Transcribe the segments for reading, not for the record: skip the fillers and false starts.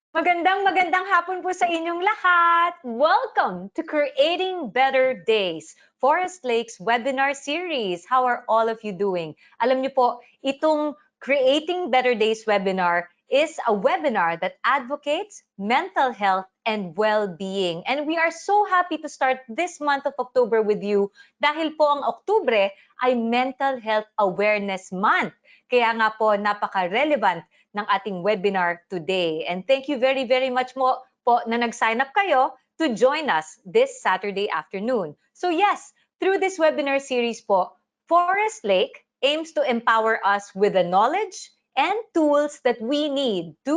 Magandang hapon po sa inyong lahat. Welcome to Creating Better Days, Forest Lakes webinar series. How are all of you doing? Alam niyo po, itong Creating Better Days webinar is a webinar that advocates mental health and well-being. And we are so happy to start this month of October with you dahil po ang Oktubre ay Mental Health Awareness Month. Kaya nga po, napaka-relevant ng ating webinar today. And thank you very much po na nag-sign up kayo to join us this Saturday afternoon. So yes, through this webinar series po, Forest Lake aims to empower us with the knowledge and tools that we need to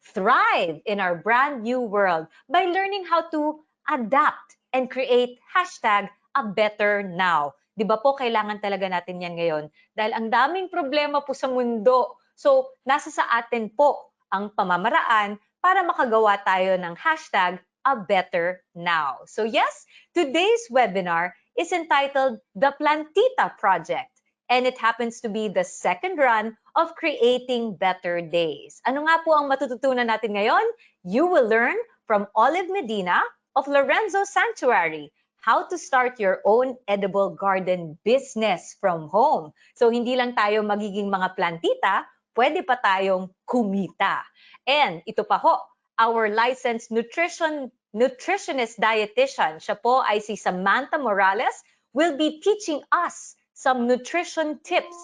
thrive in our brand new world by learning how to adapt and create hashtag a better now. Di ba po, kailangan talaga natin yan ngayon dahil ang daming problema po sa mundo. So, nasa sa atin po ang pamamaraan para makagawa tayo ng hashtag a better now. So yes, today's webinar is entitled the PlanTita Project. And it happens to be the second run of Creating Better Days. Ano nga po ang matututunan natin ngayon? You will learn from Olive Medina of Lorenzo Sanctuary how to start your own edible garden business from home. So hindi lang tayo magiging mga plantita, pwede pa tayong kumita. And ito pa ho, our licensed nutritionist dietitian, siya po ay si Samantha Morales, will be teaching us some nutrition tips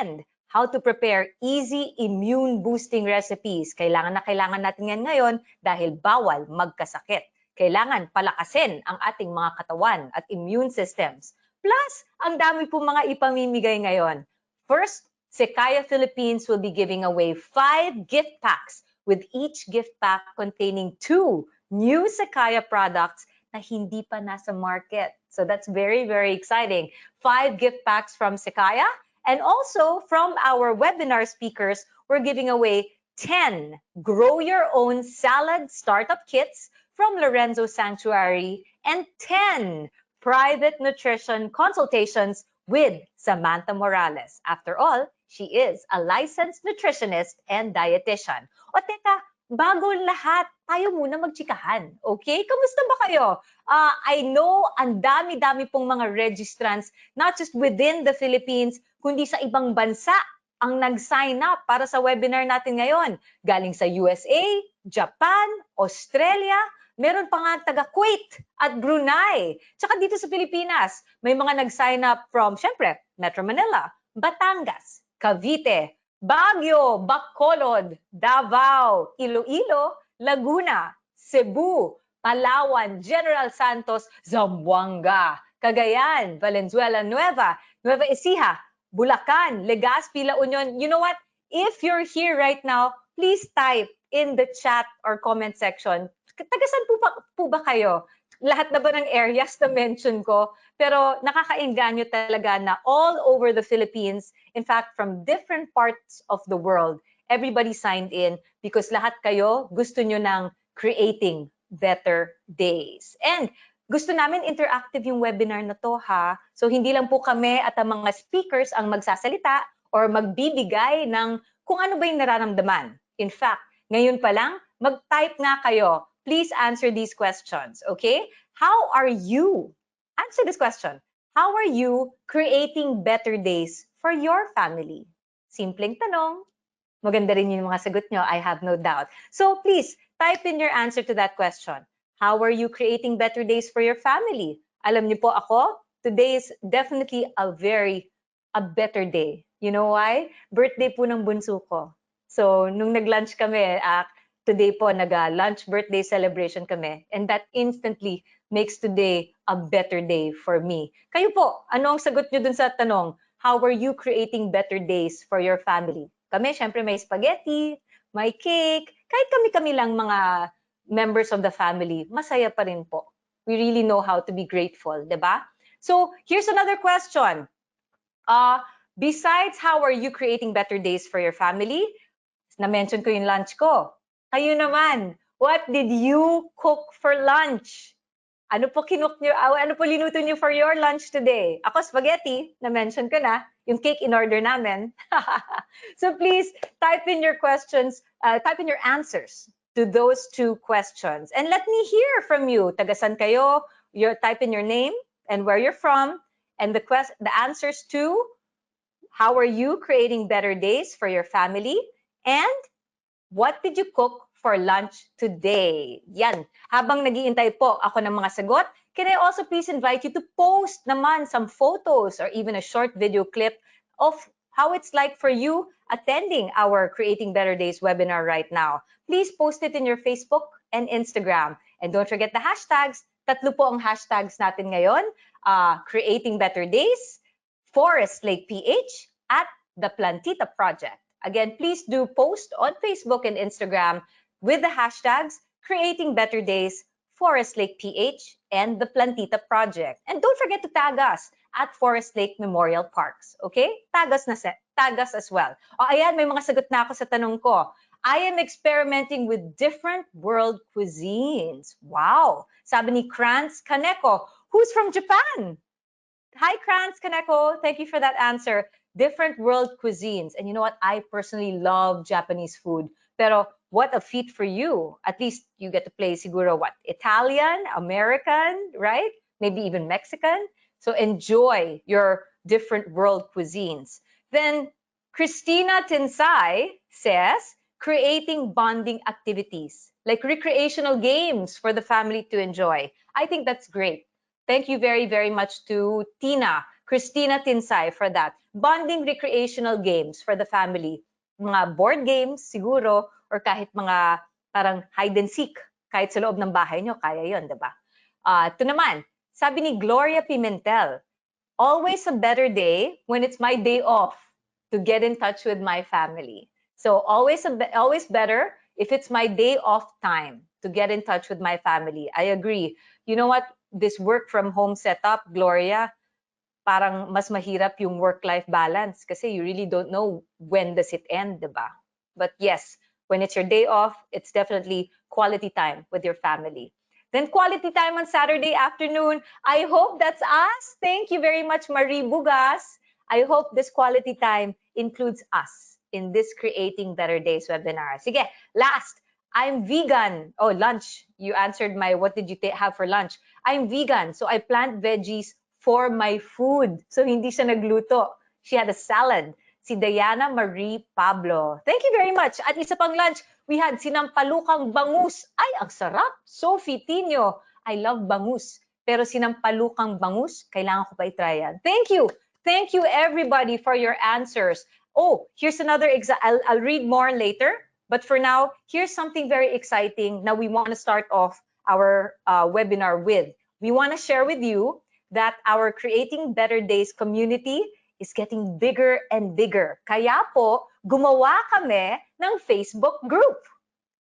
and how to prepare easy immune-boosting recipes. Kailangan na kailangan natin yan ngayon dahil bawal magkasakit. Kailangan palakasin ang ating mga katawan at immune systems. Plus, ang dami po mga ipamimigay ngayon. First, Sekaya Philippines will be giving away 5 gift packs with each gift pack containing 2 new Sekaya products na hindi pa nasa market. So that's very exciting. 5 gift packs from Sekaya, and also from our webinar speakers, we're giving away 10 Grow Your Own Salad Startup Kits from Lorenzo Sanctuary and 10 private nutrition consultations with Samantha Morales. After all, she is a licensed nutritionist and dietitian. O teka, bago lahat, tayo muna magchikahan. Okay? Kamusta ba kayo? I know ang dami-dami pong mga registrants, not just within the Philippines, kundi sa ibang bansa ang nag-sign up para sa webinar natin ngayon. Galing sa USA, Japan, Australia, meron pa nga taga Kuwait at Brunei. Tsaka dito sa Pilipinas, may mga nag-sign up from, syempre, Metro Manila, Batangas, Cavite, Baguio, Bacolod, Davao, Iloilo, Laguna, Cebu, Palawan, General Santos, Zamboanga, Cagayan, Valenzuela Nueva, Nueva Ecija, Bulacan, Legazpi, La Union. You know what? If you're here right now, please type in the chat or comment section. Tagasan po ba kayo? Lahat na ba ng areas na mention ko? Pero nakakainganyo talaga na all over the Philippines, in fact, from different parts of the world, everybody signed in because lahat kayo gusto nyo ng creating better days. And gusto namin interactive yung webinar na to ha. So hindi lang po kami at ang mga speakers ang magsasalita or magbibigay ng kung ano ba yung nararamdaman. In fact, ngayon pa lang, mag-type nga kayo. Please answer these questions, okay? How are you? Answer this question. How are you creating better days for your family? Simpleng tanong. Maganda rin yung mga sagot nyo, I have no doubt. So please, type in your answer to that question. How are you creating better days for your family? Alam niyo po ako, today is definitely a better day. You know why? Birthday po ng bunso ko. So, nung nag-lunch kami, today po, nag-lunch birthday celebration kami. And that instantly makes today a better day for me. Kayo po, ano ang sagot nyo dun sa tanong? How are you creating better days for your family? Kami, syempre may spaghetti, may cake, kahit kami-kami lang mga members of the family, masaya pa rin po. We really know how to be grateful, di ba? So, here's another question. Besides, how are you creating better days for your family? Na-mention ko yung lunch ko. Kayo naman, what did you cook for lunch? Ano po linuto niyo for your lunch today? Ako, spaghetti, na-mention ko na. Yung cake in order namin. So please, type in your questions, type in your answers to those two questions. And let me hear from you. Tagasan kayo, type in your name and where you're from, and the answers to how are you creating better days for your family, and what did you cook for lunch today? Yan. Habang nag-iintay po ako ng mga sagot, can I also please invite you to post naman some photos or even a short video clip of how it's like for you attending our Creating Better Days webinar right now. Please post it in your Facebook and Instagram. And don't forget the hashtags. Tatlo po ang hashtags natin ngayon. Creating Better Days, Forest Lake PH, at the PlanTita Project. Again, please do post on Facebook and Instagram with the hashtags Creating Better Days, Forest Lake PH, and the PlanTita Project. And don't forget to tag us at Forest Lake Memorial Parks. Okay? Tag us as well. O ayan, may mga sagot na ako sa tanong ko. I am experimenting with different world cuisines. Wow! Sabi ni Krantz Kaneko, who's from Japan? Hi, Krantz Kaneko. Thank you for that answer. Different world cuisines. And you know what? I personally love Japanese food. Pero what a feat for you. At least you get to play siguro what? Italian, American, right? Maybe even Mexican. So enjoy your different world cuisines. Then Christina Tinsay says, creating bonding activities, like recreational games for the family to enjoy. I think that's great. Thank you very, very much to Christina Tinsay for that. Bonding recreational games for the family. Mga board games, siguro, or kahit mga parang hide and seek. Kahit sa loob ng bahay nyo, kaya yun, diba? Ito naman, sabi ni Gloria Pimentel, always a better day when it's my day off to get in touch with my family. So always better if it's my day off time to get in touch with my family. I agree. You know what? This work from home setup, Gloria, parang mas mahirap yung work-life balance kasi you really don't know when does it end, diba? But yes, when it's your day off, it's definitely quality time with your family. Then quality time on Saturday afternoon. I hope that's us. Thank you very much, Marie Bugas. I hope this quality time includes us in this Creating Better Days webinar. Sige, last. I'm vegan. Oh, lunch. You answered my what did you have for lunch? I'm vegan, so I plant veggies for my food. So hindi siya nagluto. She had a salad. Si Diana Marie Pablo. Thank you very much. At isa pang lunch, we had sinampalukang bangus. Ay, ang sarap. Sophie Tino. I love bangus. Pero sinampalukang bangus, kailangan ko pa i-try yan. Thank you. Thank you everybody for your answers. Oh, here's another example. I'll read more later. But for now, here's something very exciting. Now we want to start off our webinar with. We want to share with you that our Creating Better Days community is getting bigger and bigger. Kaya po, gumawa kami ng Facebook group.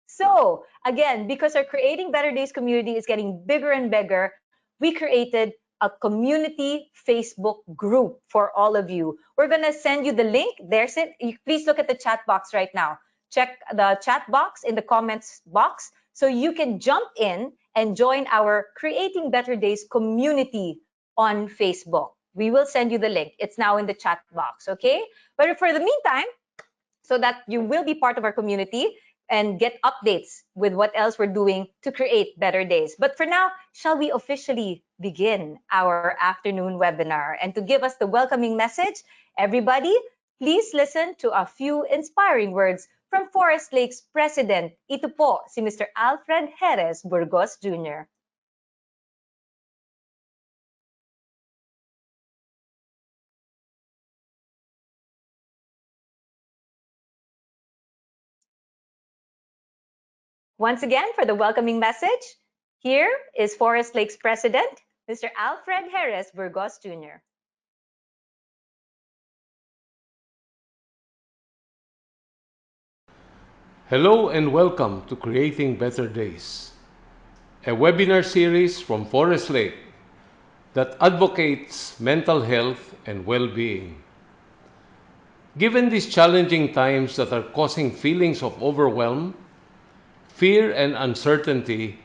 So, again, because our Creating Better Days community is getting bigger and bigger, we created a community Facebook group for all of you. We're going to send you the link. There's it. Please look at the chat box right now. Check the chat box in the comments box so you can jump in and join our Creating Better Days community on Facebook. We will send you the link. It's now in the chat box, okay? But for the meantime, so that you will be part of our community and get updates with what else we're doing to create better days. But for now, shall we officially begin our afternoon webinar? And to give us the welcoming message, everybody, please listen to a few inspiring words from Forest Lake's president. Ito po si Mr. Alfred Jerez Burgos Jr. Once again, for the welcoming message, here is Forest Lake's president, Mr. Alfred Jerez Burgos Jr. Hello and welcome to Creating Better Days, a webinar series from Forest Lake that advocates mental health and well-being. Given these challenging times that are causing feelings of overwhelm, fear, and uncertainty,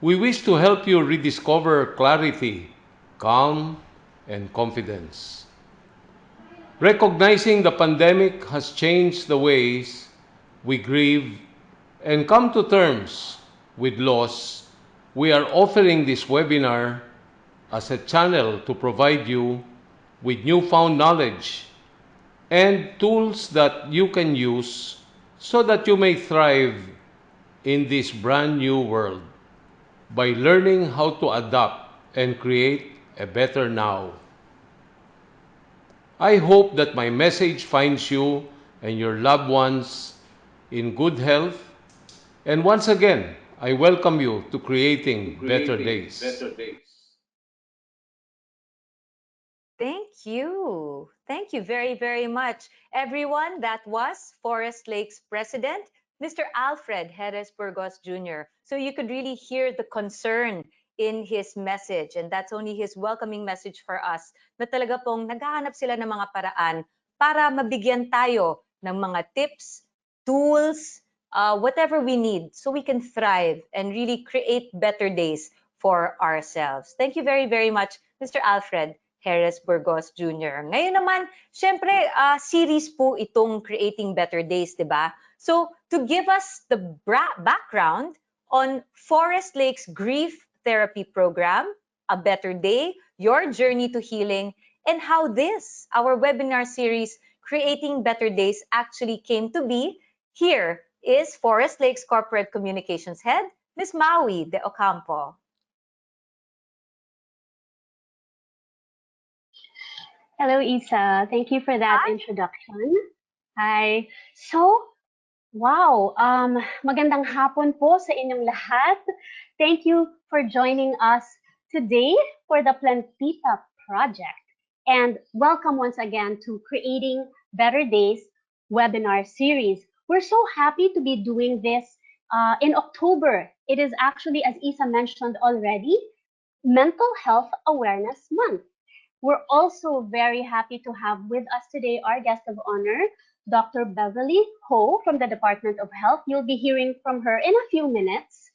we wish to help you rediscover clarity, calm, and confidence. Recognizing the pandemic has changed the ways we grieve and come to terms with loss, we are offering this webinar as a channel to provide you with newfound knowledge and tools that you can use so that you may thrive in this brand new world by learning how to adapt and create a better now. I hope that my message finds you and your loved ones in good health. And once again, I welcome you to Creating Better Days. Thank you. Thank you very, very much. Everyone, that was Forest Lake's president, Mr. Alfred Jerez Burgos Jr. So you could really hear the concern in his message. And that's only his welcoming message for us na talaga pong naghahanap sila ng mga paraan para mabigyan tayo ng mga tips, tools, whatever we need so we can thrive and really create better days for ourselves. Thank you very, very much, Mr. Alfred Jerez Burgos Jr. Ngayon naman, syempre, series po itong Creating Better Days, di ba? So, to give us the background on Forest Lake's grief therapy program, A Better Day, Your Journey to Healing, and how this, our webinar series, Creating Better Days, actually came to be, here is Forest Lake's Corporate Communications Head, Ms. Maui de Ocampo. Hello, Isa. Thank you for that introduction. Hi. So, wow, magandang hapon po sa inyong lahat. Thank you for joining us today for the PlanTita Project. And welcome once again to Creating Better Days webinar series. We're so happy to be doing this in October. It is actually, as Isa mentioned already, Mental Health Awareness Month. We're also very happy to have with us today our guest of honor, Dr. Beverly Ho from the Department of Health. You'll be hearing from her in a few minutes.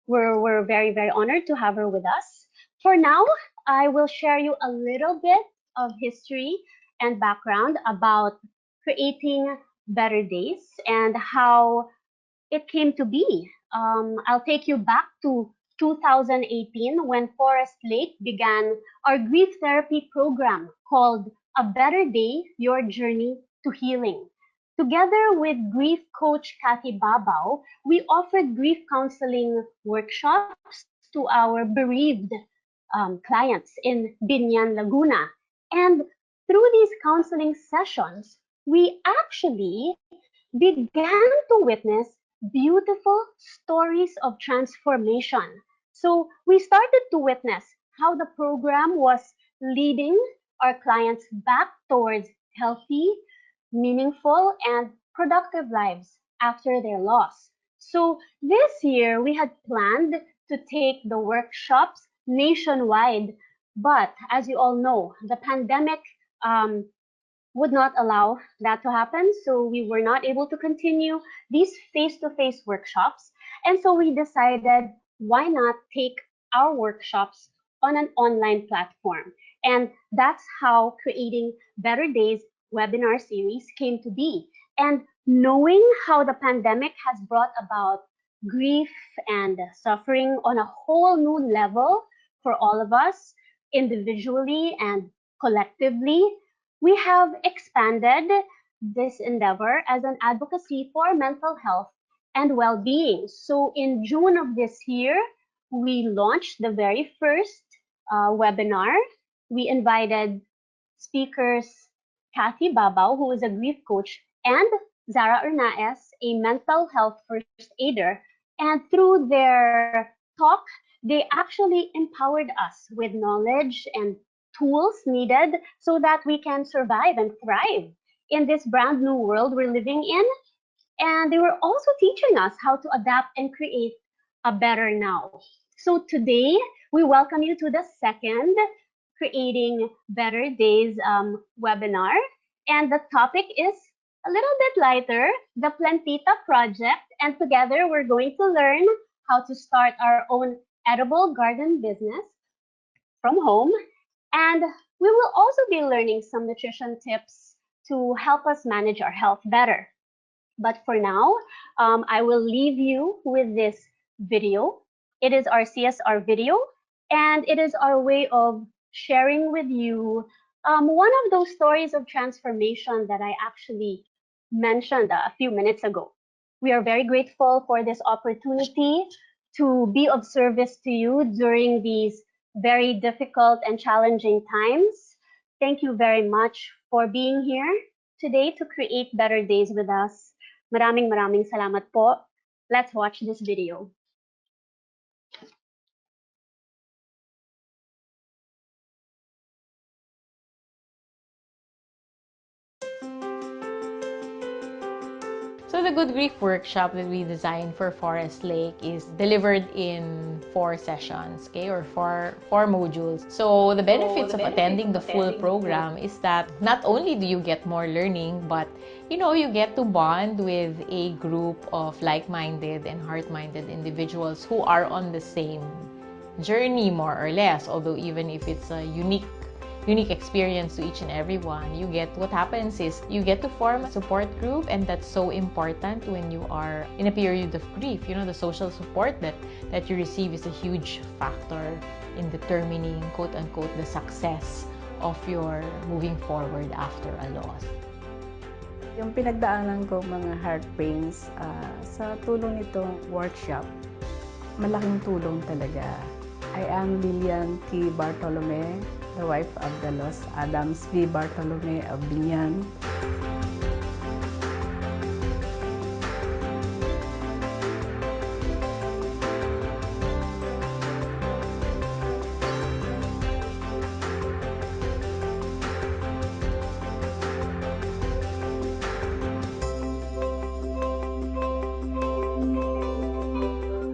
We're very, very honored to have her with us. For now, I will share you a little bit of history and background about creating better days and how it came to be. I'll take you back to 2018 when Forest Lake began our grief therapy program called A Better Day, Your Journey to Healing. Together with grief coach Kathy Babao, we offered grief counseling workshops to our bereaved clients in Binyan, Laguna. And through these counseling sessions, we actually began to witness beautiful stories of transformation. So we started to witness how the program was leading our clients back towards healthy, meaningful, and productive lives after their loss. So this year we had planned to take the workshops nationwide, but as you all know, the pandemic would not allow that to happen. So we were not able to continue these face-to-face workshops. And so we decided, why not take our workshops on an online platform? And that's how Creating Better Days webinar series came to be. And knowing how the pandemic has brought about grief and suffering on a whole new level for all of us, individually and collectively, we have expanded this endeavor as an advocacy for mental health and well-being. So in June of this year, we launched the very first webinar. We invited speakers Kathy Babao, who is a grief coach, and Zara Ernaez, a mental health first aider. And through their talk, they actually empowered us with knowledge and tools needed so that we can survive and thrive in this brand new world we're living in. And they were also teaching us how to adapt and create a better now. So today, we welcome you to the second Creating Better Days webinar. And the topic is a little bit lighter, the PlanTita Project. And together, we're going to learn how to start our own edible garden business from home. And we will also be learning some nutrition tips to help us manage our health better. But for now, I will leave you with this video. It is our CSR video, and it is our way of sharing with you one of those stories of transformation that I actually mentioned a few minutes ago. We are very grateful for this opportunity to be of service to you during these very difficult and challenging times. Thank you very much for being here today to create better days with us. Maraming salamat po. Let's watch this video. So the Good Grief workshop that we designed for Forest Lake is delivered in 4 sessions, okay, or four modules. So the benefits of attending the full program is that not only do you get more learning, but you get to bond with a group of like-minded and heart-minded individuals who are on the same journey, more or less. Although even if it's a unique experience to each and every one, what happens is you get to form a support group, and that's so important when you are in a period of grief. The social support that you receive is a huge factor in determining, quote unquote, the success of your moving forward after a loss. Yung pinagdaanan ko mga heart pains, sa tulong nitong workshop, malaking tulong talaga. I am Lilian T. Bartolome, the wife of the lost Adams V. Bartolome of Binyan.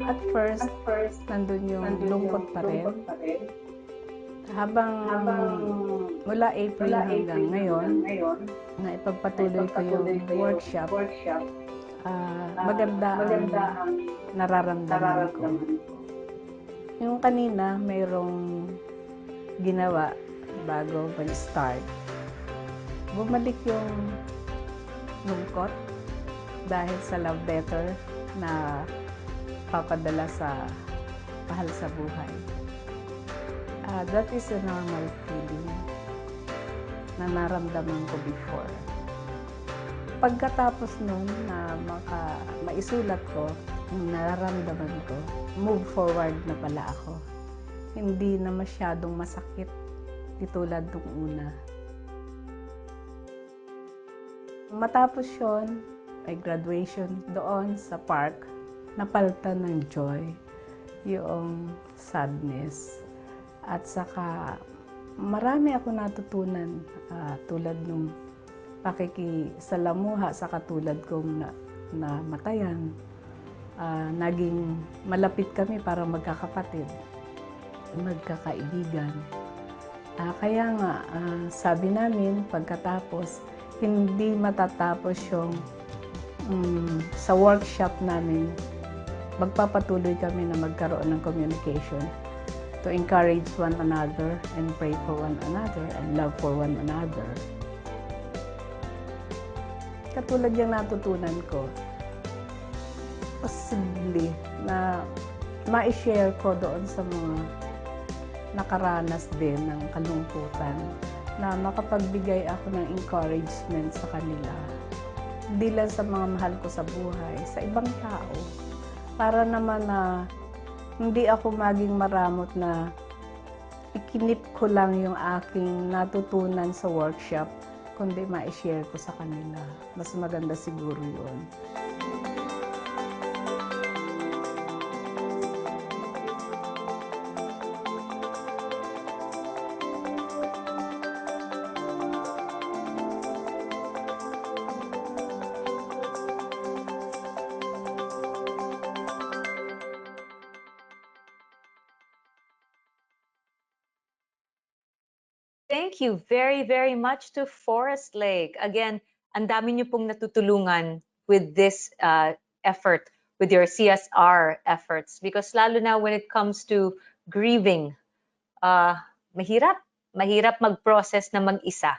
At first, nandun yung lungkot pa rin. Habang mula April hanggang ngayon, na ipagpatuloy ko yung workshop, maganda ang nararamdaman ko. Yung kanina, mayroong ginawa bago mag-start. Bumalik yung lungkot dahil sa love letter na papadala sa mahal sa buhay. That is a normal feeling na naramdaman ko before. Pagkatapos nun na maisulat ko yung nararamdaman ko, move forward na pala ako. Hindi na masyadong masakit tulad nung una. Matapos yun, may graduation doon sa park, napalitan ng joy yung sadness. At saka marami ako natutunan tulad nung pakikisalamuha sa katulad kong namatayan. Naging malapit kami para magkakapatid, magkakaibigan. Kaya nga, sabi namin pagkatapos, hindi matatapos yung sa workshop namin, magpapatuloy kami na magkaroon ng communication to encourage one another and pray for one another and love for one another. Katulad yung natutunan ko, possibly na ma-share ko doon sa mga nakaranas din ng kalungkutan, na makapagbigay ako ng encouragement sa kanila. Hindi lang sa mga mahal ko sa buhay, sa ibang tao. Para naman na hindi ako maging maramot na ikinip ko lang yung aking natutunan sa workshop, kundi ma-share ko sa kanila. Mas maganda siguro yun. Thank you very, very much to Forest Lake. Again, ang dami niyo pong natutulungan with this effort, with your CSR efforts. Because lalo na when it comes to grieving, mahirap mag-process na mag-isa.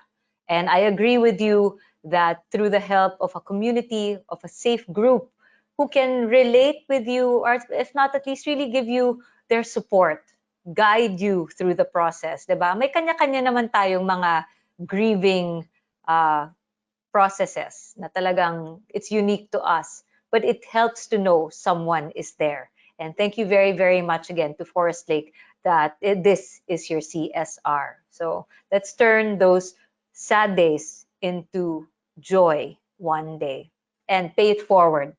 And I agree with you that through the help of a community, of a safe group who can relate with you, or if not, at least really give you their support, guide you through the process, diba? May kanya-kanya naman tayong mga grieving processes na talagang it's unique to us, but it helps to know someone is there. And thank you very, very much again to Forest Lake that this is your CSR. So let's turn those sad days into joy one day and pay it forward,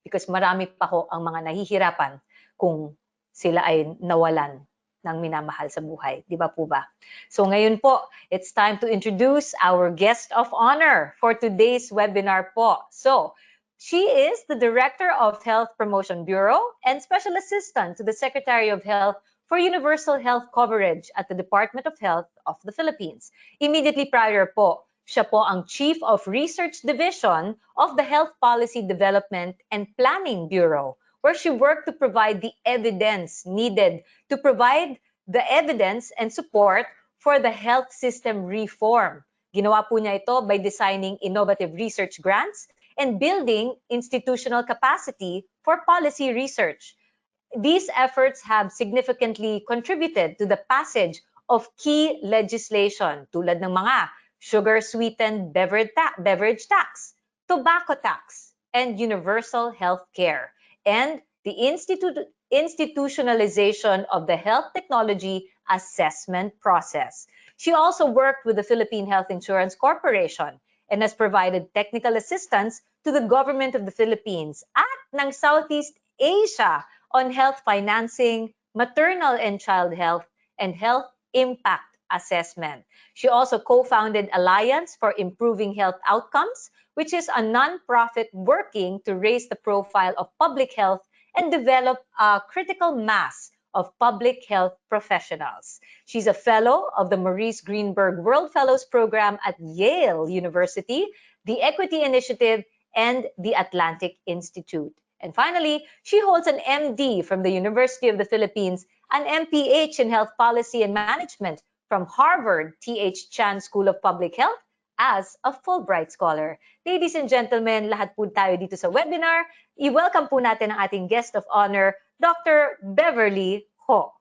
because marami pa ho ang mga nahihirapan kung sila ay nawalan ng minamahal sa buhay. Di ba po ba? So ngayon po, it's time to introduce our guest of honor for today's webinar po. So, she is the Director of Health Promotion Bureau and Special Assistant to the Secretary of Health for Universal Health Coverage at the Department of Health of the Philippines. Immediately prior po, siya po ang Chief of Research Division of the Health Policy Development and Planning Bureau, where she worked to provide the evidence needed to provide the evidence and support for the health system reform. Ginawa po niya ito by designing innovative research grants and building institutional capacity for policy research. These efforts have significantly contributed to the passage of key legislation tulad ng mga sugar-sweetened beverage tax, tobacco tax, and universal health care, and the institutionalization of the health technology assessment process. She also worked with the Philippine Health Insurance Corporation and has provided technical assistance to the government of the Philippines at ng Southeast Asia on health financing, maternal and child health, and health impact assessment. She also co-founded Alliance for Improving Health Outcomes, which is a nonprofit working to raise the profile of public health and develop a critical mass of public health professionals. She's a fellow of the Maurice Greenberg World Fellows Program at Yale University, the Equity Initiative, and the Atlantic Institute. And finally, she holds an MD from the University of the Philippines, an MPH in Health Policy and Management from Harvard T.H. Chan School of Public Health as a Fulbright Scholar. Ladies and gentlemen, lahat po tayo dito sa webinar. I-welcome po natin ang ating guest of honor, Dr. Beverly Ho.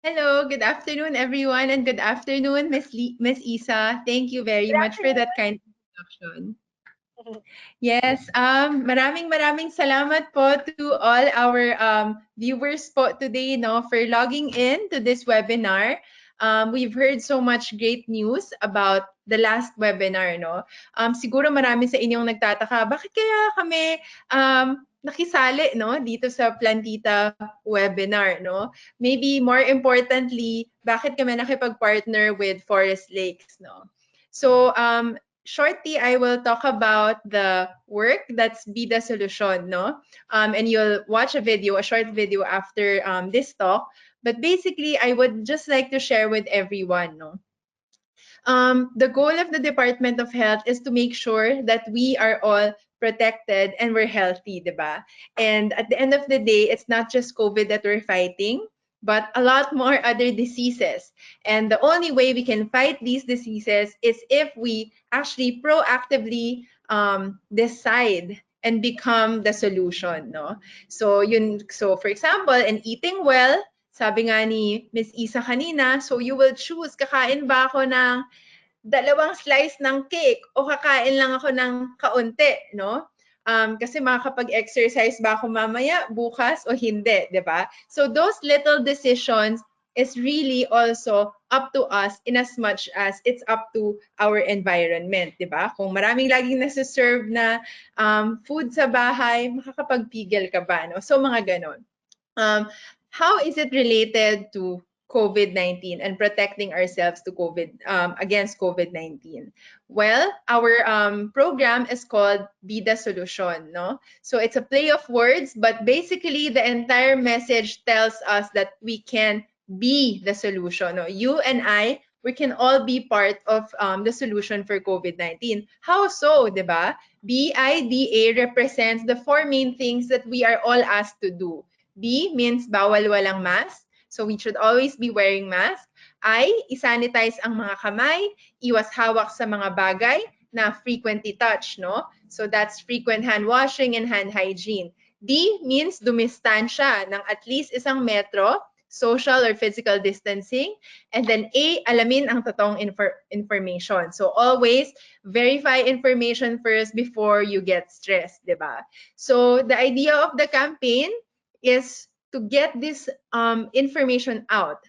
Hello, good afternoon, everyone, and good afternoon, Miss Isa. Thank you very much for that kind introduction. Yes, maraming salamat po to all our viewers po today, no, for logging in to this webinar. We've heard so much great news about the last webinar, no. Siguro marami sa inyong nagtataka, bakit kaya kami nakisali, no, dito sa PlanTita webinar, no? Maybe more importantly, bakit kami nakipag-partner with Forest Lakes, no? So, shortly, I will talk about the work that's BIDA Solusyon, no? And you'll watch a short video after this talk. But basically, I would just like to share with everyone, no? The goal of the Department of Health is to make sure that we are all protected and we're healthy, diba? And at the end of the day, it's not just COVID that we're fighting, but a lot more other diseases. And the only way we can fight these diseases is if we actually proactively decide and become the solution, no? So for example, in eating well, sabi nga ni Miss Isa kanina, so you will choose, kakain ba ako ng 2 slice ng cake o kakain lang ako ng kaunti, no? Kasi makakapag-exercise ba ako mamaya, bukas o hindi, di ba? So those little decisions is really also up to us in as much as it's up to our environment, di ba? Kung maraming laging nasa-serve na food sa bahay, makakapagpigil ka ba, no? So mga ganon. How is it related to COVID-19 and protecting ourselves to against COVID-19? Well, our program is called BIDA Solusyon, no? So it's a play of words, but basically the entire message tells us that we can be the solution. No? You and I, we can all be part of the solution for COVID-19. How so, diba? BIDA represents the 4 main things that we are all asked to do. B means bawal walang mask. So we should always be wearing mask. I, isanitize ang mga kamay, iwas hawak sa mga bagay, na frequently touch, no? So that's frequent hand washing and hand hygiene. D means dumistansya ng at least 1 metro, social or physical distancing. And then A, alamin ang totoong information. So always verify information first before you get stressed, di ba? So the idea of the campaign is to get this information out,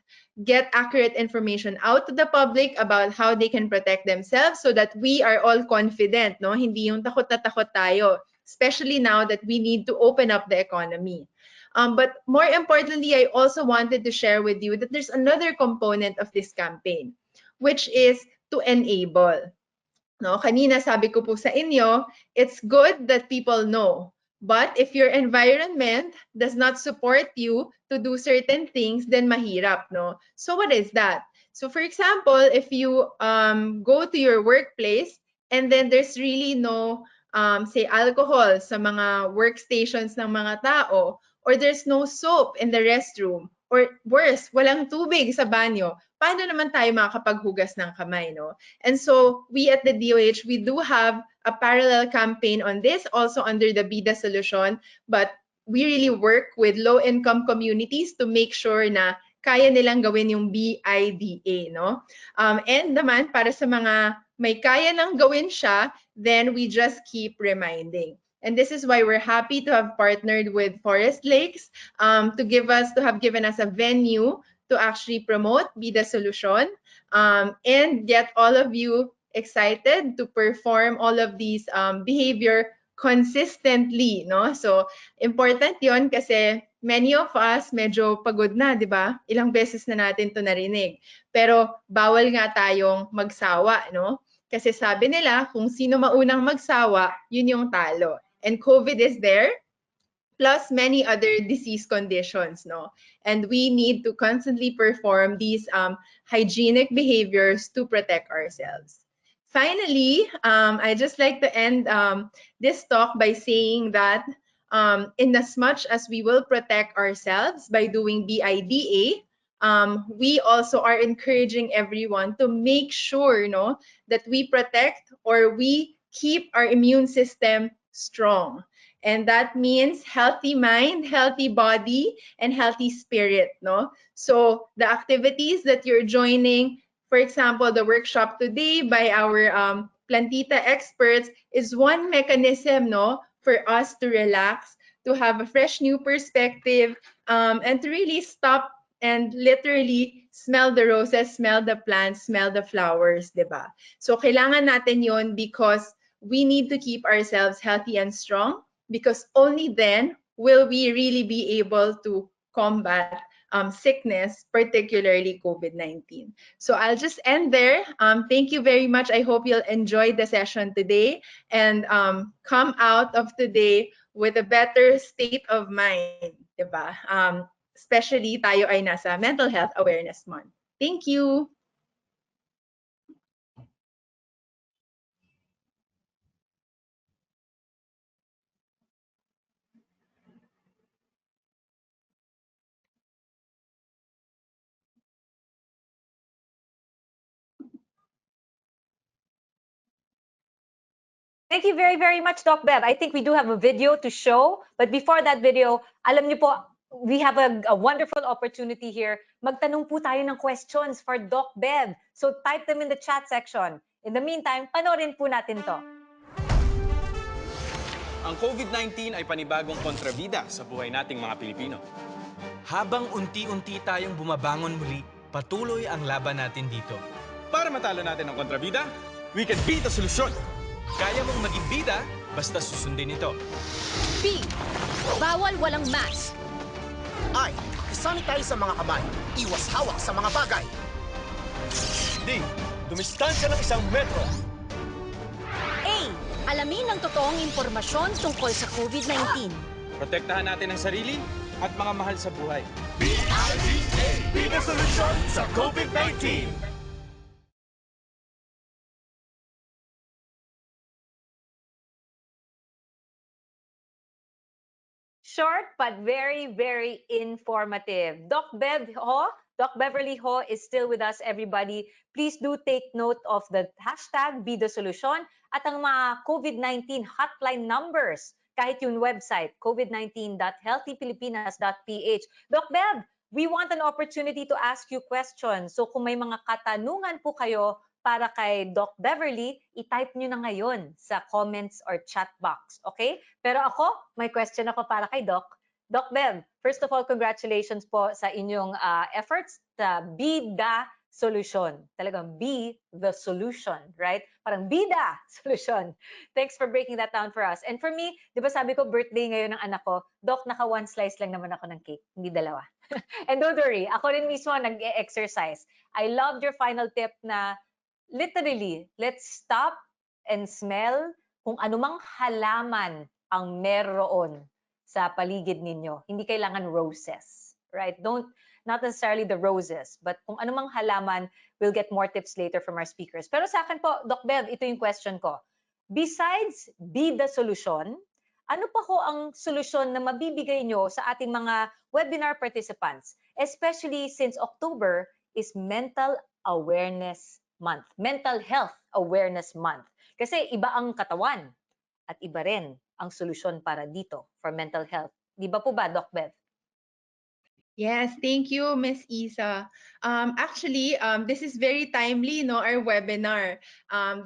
get accurate information out to the public about how they can protect themselves so that we are all confident, no? Hindi yung takot na takot tayo, especially now that we need to open up the economy. But more importantly, I also wanted to share with you that there's another component of this campaign, which is to enable. No, kanina sabi ko po sa inyo, it's good that people know. But if your environment does not support you to do certain things, then mahirap, no? So what is that? So for example, if you go to your workplace and then there's really no, say, alcohol sa mga workstations ng mga tao, or there's no soap in the restroom, or worse, walang tubig sa banyo, paano naman tayo makakapaghugas ng kamay, no? And so we at the DOH, we do have a parallel campaign on this, also under the BIDA solution, but we really work with low-income communities to make sure na kaya nilang gawin yung BIDA, no? And naman, para sa mga may kaya nang gawin siya, then we just keep reminding. And this is why we're happy to have partnered with Forest Lakes to have given us a venue to actually promote BIDA solution and get all of you excited to perform all of these behavior consistently, no? So important 'yon kasi many of us medyo pagod na, 'di ba? Ilang beses na natin 'to narinig. Pero bawal nga tayong magsawa, no? Kasi sabi nila, kung sino maunang magsawa, yun yung talo. And COVID is there, plus many other disease conditions, no? And we need to constantly perform these hygienic behaviors to protect ourselves. Finally, I just like to end this talk by saying that in as much as we will protect ourselves by doing BIDA, we also are encouraging everyone to make sure, no, that we protect or we keep our immune system strong. And that means healthy mind, healthy body, and healthy spirit, no? So the activities that you're joining, for example, the workshop today by our PlanTita experts is one mechanism, no, for us to relax, to have a fresh new perspective, and to really stop and literally smell the roses, smell the plants, smell the flowers, diba? So kailangan natin yon because we need to keep ourselves healthy and strong, because only then will we really be able to combat sickness, particularly COVID-19. So I'll just end there. Thank you very much. I hope you'll enjoy the session today and come out of today with a better state of mind, diba? Especially tayo ay nasa Mental Health Awareness Month. Thank you. Thank you very, very much, Doc Bev. I think we do have a video to show. But before that video, alam niyo po, we have a wonderful opportunity here. Magtanong po tayo ng questions for Doc Bev. So type them in the chat section. In the meantime, panoorin po natin to. Ang COVID-19 ay panibagong kontrabida sa buhay nating mga Pilipino. Habang unti-unti tayong bumabangon muli, patuloy ang laban natin dito. Para matalo natin ang kontrabida, we can beat the solusyon. Kaya mong maging bida, basta susundin ito. B. Bawal walang mask. I. Sanitize sa mga kamay. Iwas hawak sa mga bagay. D. Dumistansya ng 1 metro. A. Alamin ang totoong impormasyon tungkol sa COVID-19. Protektahan natin ang sarili at mga mahal sa buhay. BIDA. Bida solusyon sa COVID-19. Short but very, very informative. Doc Bev, ho, Doc Beverly Ho is still with us, everybody. Please do take note of the hashtag BIDA Solusyon at ang mga COVID-19 hotline numbers. Kahit yung website, covid19.healthypilipinas.ph. Doc Bev, we want an opportunity to ask you questions. So kung may mga katanungan po kayo para kay Doc Beverly, i-type nyo na ngayon sa comments or chat box. Okay? Pero ako, may question ako para kay Doc. Doc Bev, first of all, congratulations po sa inyong efforts sa BIDA Solusyon. Talagang be the solution, right? Parang BIDA Solusyon. Thanks for breaking that down for us. And for me, di ba sabi ko birthday ngayon ng anak ko, Doc, naka one slice lang naman ako ng cake, hindi dalawa. And don't worry, ako rin mismo nag-exercise. I loved your final tip na literally, let's stop and smell kung anumang halaman ang meron sa paligid ninyo. Hindi kailangan roses, right? Not necessarily the roses, but kung anumang halaman, we'll get more tips later from our speakers. Pero sa akin po, Doc Bev, ito yung question ko. Besides be the solution, ano pa ho ang solusyon na mabibigay nyo sa ating mga webinar participants, especially since October is Mental Awareness Month, Mental Health Awareness Month. Kasi iba ang katawan at iba rin ang solusyon para dito for mental health. Di ba po ba, Doc Bev? Yes, thank you, Miss Isa. Actually, this is very timely, no, our webinar,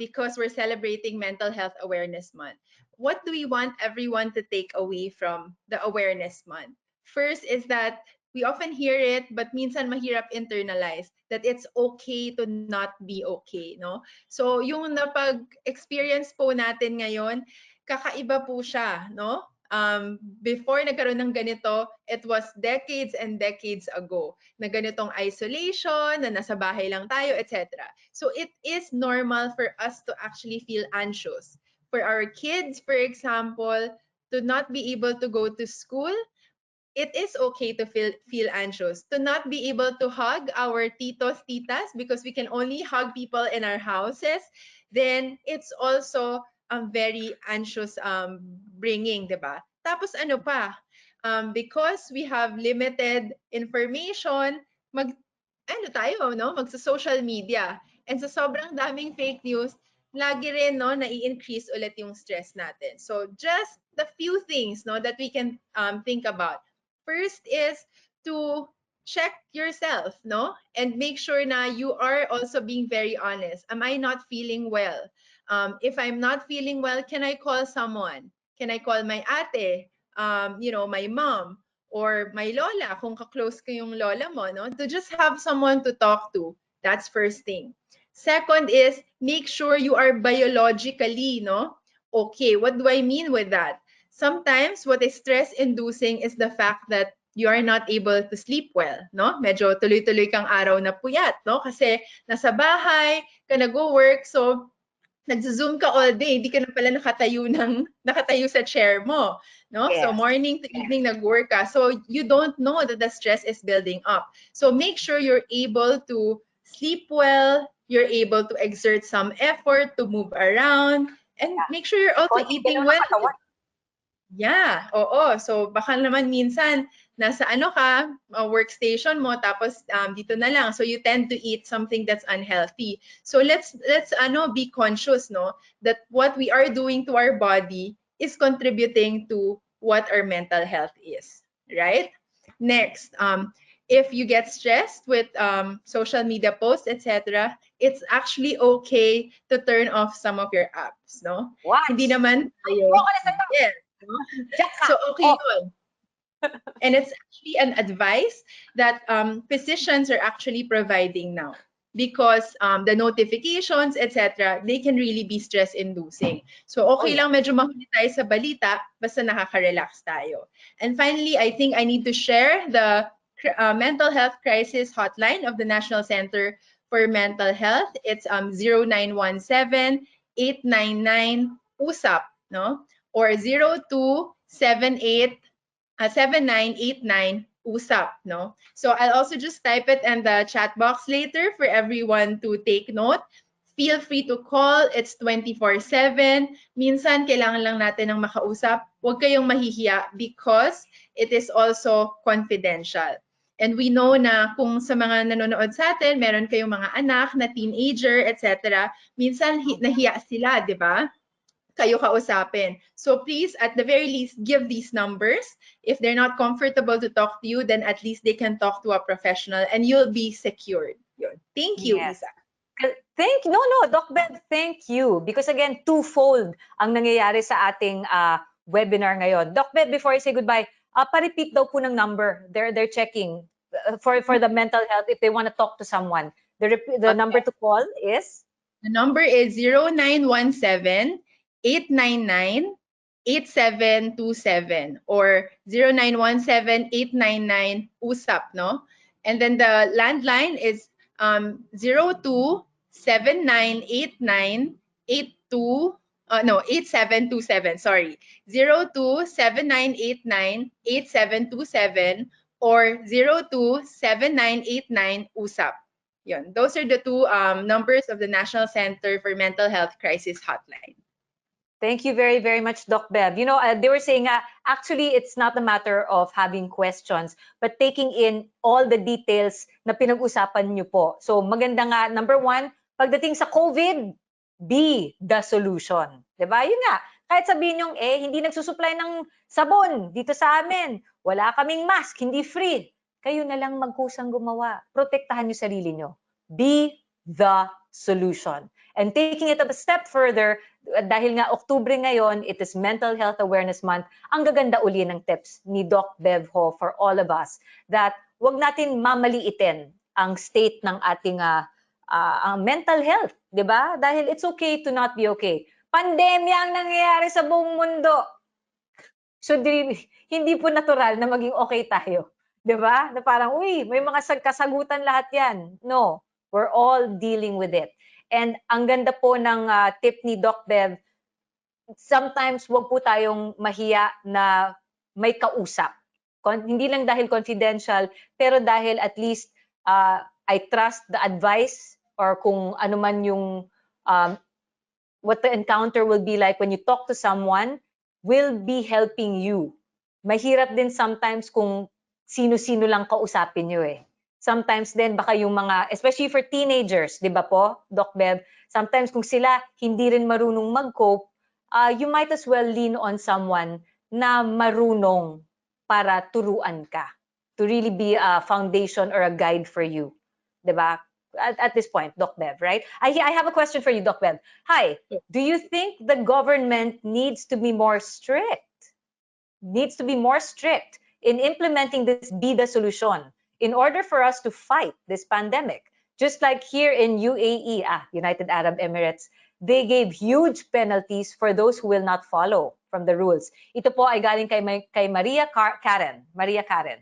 because we're celebrating Mental Health Awareness Month. What do we want everyone to take away from the Awareness Month? First is that we often hear it, but minsan mahirap internalize that it's okay to not be okay, no? So yung napag-experience po natin ngayon, kakaiba po siya, no? Before nagkaroon ng ganito, it was decades and decades ago na ganitong isolation, na nasa bahay lang tayo, etc. So it is normal for us to actually feel anxious. For our kids, for example, to not be able to go to school, it is okay to feel anxious. To not be able to hug our titos, titas, because we can only hug people in our houses, then it's also very anxious bringing, diba? Tapos ano pa? Because we have limited information, magsa-social media. And sa sobrang daming fake news, lagi rin nai-increase ulit yung stress natin. So just the few things that we can think about. First is to check yourself, and make sure na you are also being very honest. Am I not feeling well? If I'm not feeling well, can I call someone? Can I call my ate, my mom, or my lola, kung ka-close ko yung lola mo, to just have someone to talk to. That's first thing. Second is make sure you are biologically, okay. What do I mean with that? Sometimes what is stress-inducing is the fact that you are not able to sleep well, Medyo tuloy-tuloy kang araw na puyat, Kasi nasa bahay, ka nag-work, so nag-zoom ka all day, hindi ka na pala nakatayo sa chair mo, Yes. So morning to evening nag-work ka. So you don't know that the stress is building up. So make sure you're able to sleep well, you're able to exert some effort to move around, and make sure you're also eating well. Yeah, oo. So baka naman minsan nasa workstation mo, tapos dito na lang. So you tend to eat something that's unhealthy. So let's be conscious, that what we are doing to our body is contributing to what our mental health is, right? Next, if you get stressed with social media posts, etc., it's actually okay to turn off some of your apps, What? Hindi naman tayo. Yes. So okay yun. And it's actually an advice that physicians are actually providing now, because the notifications, etc., they can really be stress-inducing. So okay lang medyo mahuli tayo sa balita, basta nakaka-relax tayo. And finally, I think I need to share the mental health crisis hotline of the National Center for Mental Health. It's 0917-899-USAP, or 0278-7989 USAP, So I'll also just type it in the chat box later for everyone to take note. Feel free to call. It's 24/7. Minsan kailangan lang natin ng makausap. Huwag kayong mahihiya because it is also confidential. And we know na kung sa mga nanonood sa atin, meron kayong mga anak na teenager, etc. Minsan nahiya sila, di ba? Kayo kausapin. So please, at the very least, give these numbers. If they're not comfortable to talk to you, then at least they can talk to a professional and you'll be secured. Yun. Thank you, Yes. Isa. No, Doc Bev, thank you. Because again, twofold ang nangyayari sa ating webinar ngayon. Doc Bev, before I say goodbye, pa-repeat daw po ng number. They're checking for the mental health if they want to talk to someone. The number to call is? The number is 0917-899-8727 or 0917-899-USAP, no? And then the landline is 8727, sorry. 0279898727 or 027989-USAP. Yun. Those are the two numbers of the National Center for Mental Health Crisis Hotline. Thank you very, very much, Doc Bev. You know, they were saying, actually, it's not a matter of having questions, but taking in all the details na pinag-usapan niyo po. So maganda nga, number one, pagdating sa COVID, be the solution. Diba? Yun nga, kahit sabihin nyo, hindi nagsusupply ng sabon dito sa amin. Wala kaming mask, hindi free. Kayo na lang magkusang gumawa. Protektahan nyo sarili nyo. Be the solution. And taking it a step further, dahil nga Oktubre ngayon, it is Mental Health Awareness Month, ang gaganda uli ng tips ni Doc Bev Ho for all of us that wag natin mamaliitin ang state ng ating mental health, di ba? Dahil it's okay to not be okay. Pandemya ang nangyayari sa buong mundo. So, hindi po natural na maging okay tayo. Di ba? Na parang, uy, may mga kasagutan lahat yan. No, we're all dealing with it. And ang ganda po ng tip ni Doc Bev, sometimes wag po tayong mahiya na may kausap. Hindi lang dahil confidential, pero dahil at least I trust the advice or kung ano man yung what the encounter will be like when you talk to someone will be helping you. Mahirap din sometimes kung sino-sino lang kausapin nyo eh. Sometimes din baka yung mga, especially for teenagers, di ba po, Doc Bev, sometimes kung sila hindi rin marunong mag-cope, you might as well lean on someone na marunong para turuan ka, to really be a foundation or a guide for you. Di ba? At this point, Doc Bev, right? I have a question for you, Doc Bev. Hi, do you think the government needs to be more strict? Needs to be more strict in implementing this BIDA solution in order for us to fight this pandemic. Just like here in UAE, United Arab Emirates, they gave huge penalties for those who will not follow from the rules. Ito po ay galing kay Maria Karen. Maria Karen.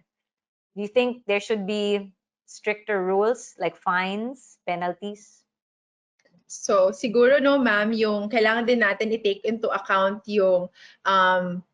Do you think there should be stricter rules like fines, penalties? So siguro no ma'am, yung kailangan din natin i-take into account yung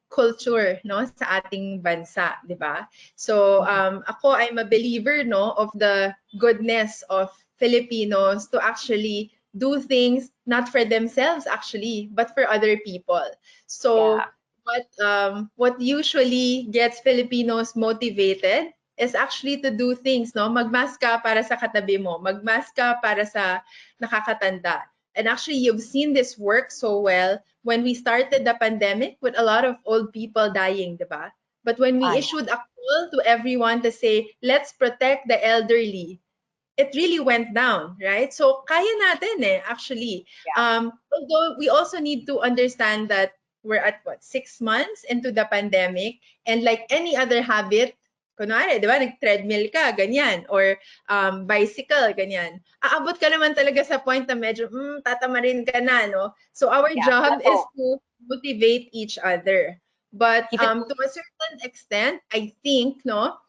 culture no sa ating bansa, 'di ba? So ako I'm a believer no of the goodness of Filipinos to actually do things not for themselves actually, but for other people. So what usually gets Filipinos motivated is actually to do things, no? Magmask ka para sa katabi mo, magmask ka para sa nakakatanda. And actually, you've seen this work so well when we started the pandemic with a lot of old people dying, diba? But when we issued a call to everyone to say, let's protect the elderly, it really went down, right? So kaya natin actually. Although we also need to understand that we're at 6 months into the pandemic, and like any other habit, kunwari, di ba, nag-treadmill ka, ganyan, or bicycle, ganyan. Aabot ka naman talaga sa point na medyo, tatamarin ka na, no? So our job is to motivate each other. But to a certain extent, I think, no,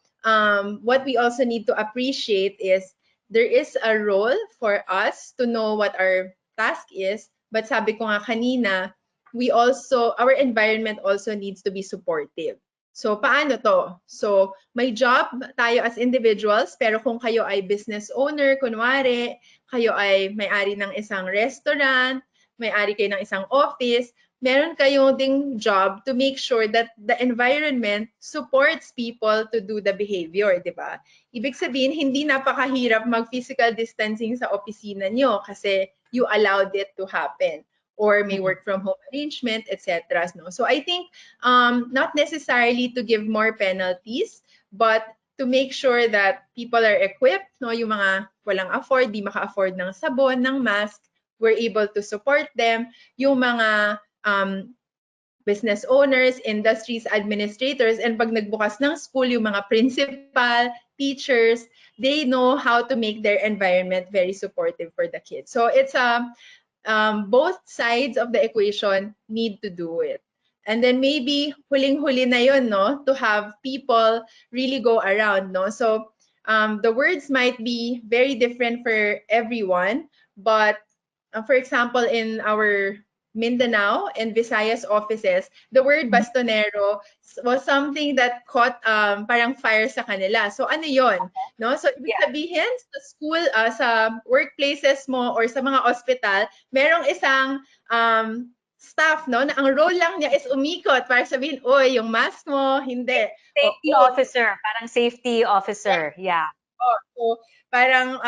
what we also need to appreciate is there is a role for us to know what our task is, but sabi ko nga kanina, our environment also needs to be supportive. So, paano to? So, may job tayo as individuals, pero kung kayo ay business owner, kunwari, kayo ay may-ari ng isang restaurant, may-ari kayo ng isang office, meron kayo ding job to make sure that the environment supports people to do the behavior, di ba? Ibig sabihin, hindi napakahirap mag-physical distancing sa opisina nyo kasi you allowed it to happen, or may work from home arrangement, etc. No? So I think not necessarily to give more penalties, but to make sure that people are equipped, no? Yung mga walang afford, di maka-afford ng sabon, ng mask, we're able to support them. Yung mga business owners, industries, administrators, and pag nagbukas ng school, yung mga principal, teachers, they know how to make their environment very supportive for the kids. So it's both sides of the equation need to do it. And then maybe huling-huli na yun, no? To have people really go around, no? So the words might be very different for everyone, but for example, in our Mindanao and Visayas offices, the word bastonero was something that caught parang fire sa kanila. So ano yon? No? So ibig sabihin sa school, sa workplaces mo or sa mga ospital, merong isang staff, no, na ang role lang niya is umikot para sabihin, oy, yung mask mo, hindi. Safety officer, parang safety officer. Yeah. So parang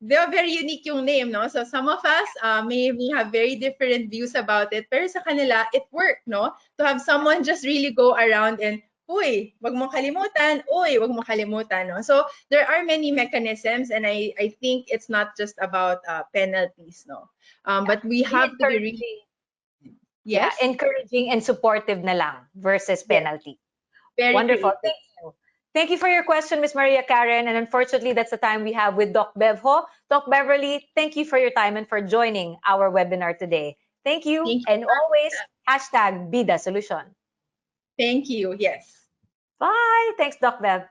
they're very unique yung name, no? So some of us may have very different views about it, pero sa kanila it worked, no? To have someone just really go around and uy, wag mong kalimutan, uy, wag mong kalimutan, no? So there are many mechanisms, and I think it's not just about penalties, no? But we have to be really Yeah, encouraging and supportive na lang versus penalty. Very Wonderful. creative. Thank you. Thank you for your question, Miss Maria Karen. And unfortunately, that's the time we have with Doc Bevho. Doc Beverly, thank you for your time and for joining our webinar today. Thank you. And always, hashtag BIDA Solution. Thank you. Yes. Bye. Thanks, Doc Bev.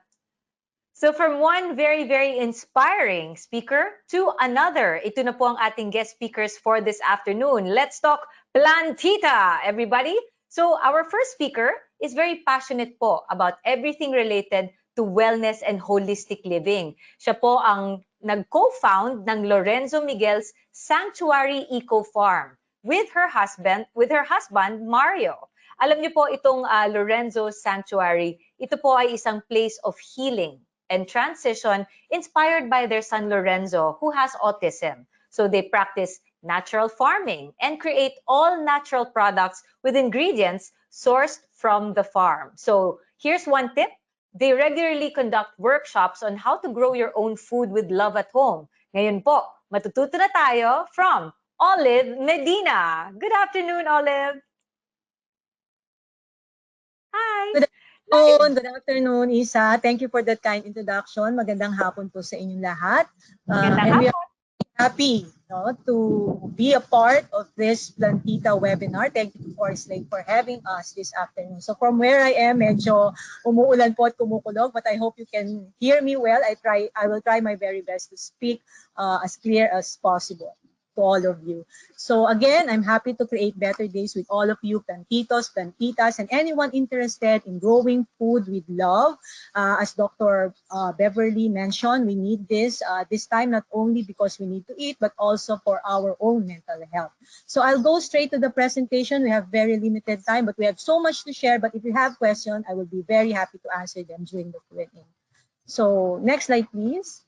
So from one very, very inspiring speaker to another, ito na po ang ating guest speakers for this afternoon. Let's talk PlanTita, everybody. So our first speaker is very passionate po about everything related to wellness and holistic living. Siya po ang nag-co-found ng Lorenzo Miguel's Sanctuary Eco Farm with her husband Mario. Alam niyo po itong Lorenzo Sanctuary, ito po ay isang place of healing and transition inspired by their son Lorenzo, who has autism. So they practice natural farming and create all natural products with ingredients sourced from the farm. So here's one tip. They regularly conduct workshops on how to grow your own food with love at home. Ngayon po, matututo na tayo from Olive Medina. Good afternoon, Olive. Hi. Good afternoon, Isa. Thank you for that kind introduction. Magandang hapon po sa inyong lahat. And we are happy to be a part of this PlanTita webinar. Thank you to Forest Lake for having us this afternoon. So from where I am, medyo umuulan po at kumukulog, but I hope you can hear me well. I will try my very best to speak as clear as possible to all of you. So again, I'm happy to create better days with all of you, plantitos, plantitas, and anyone interested in growing food with love. As Dr. Beverly mentioned, we need this time not only because we need to eat, but also for our own mental health. So I'll go straight to the presentation. We have very limited time, but we have so much to share. But if you have questions, I will be very happy to answer them during the Q&A. So next slide, please.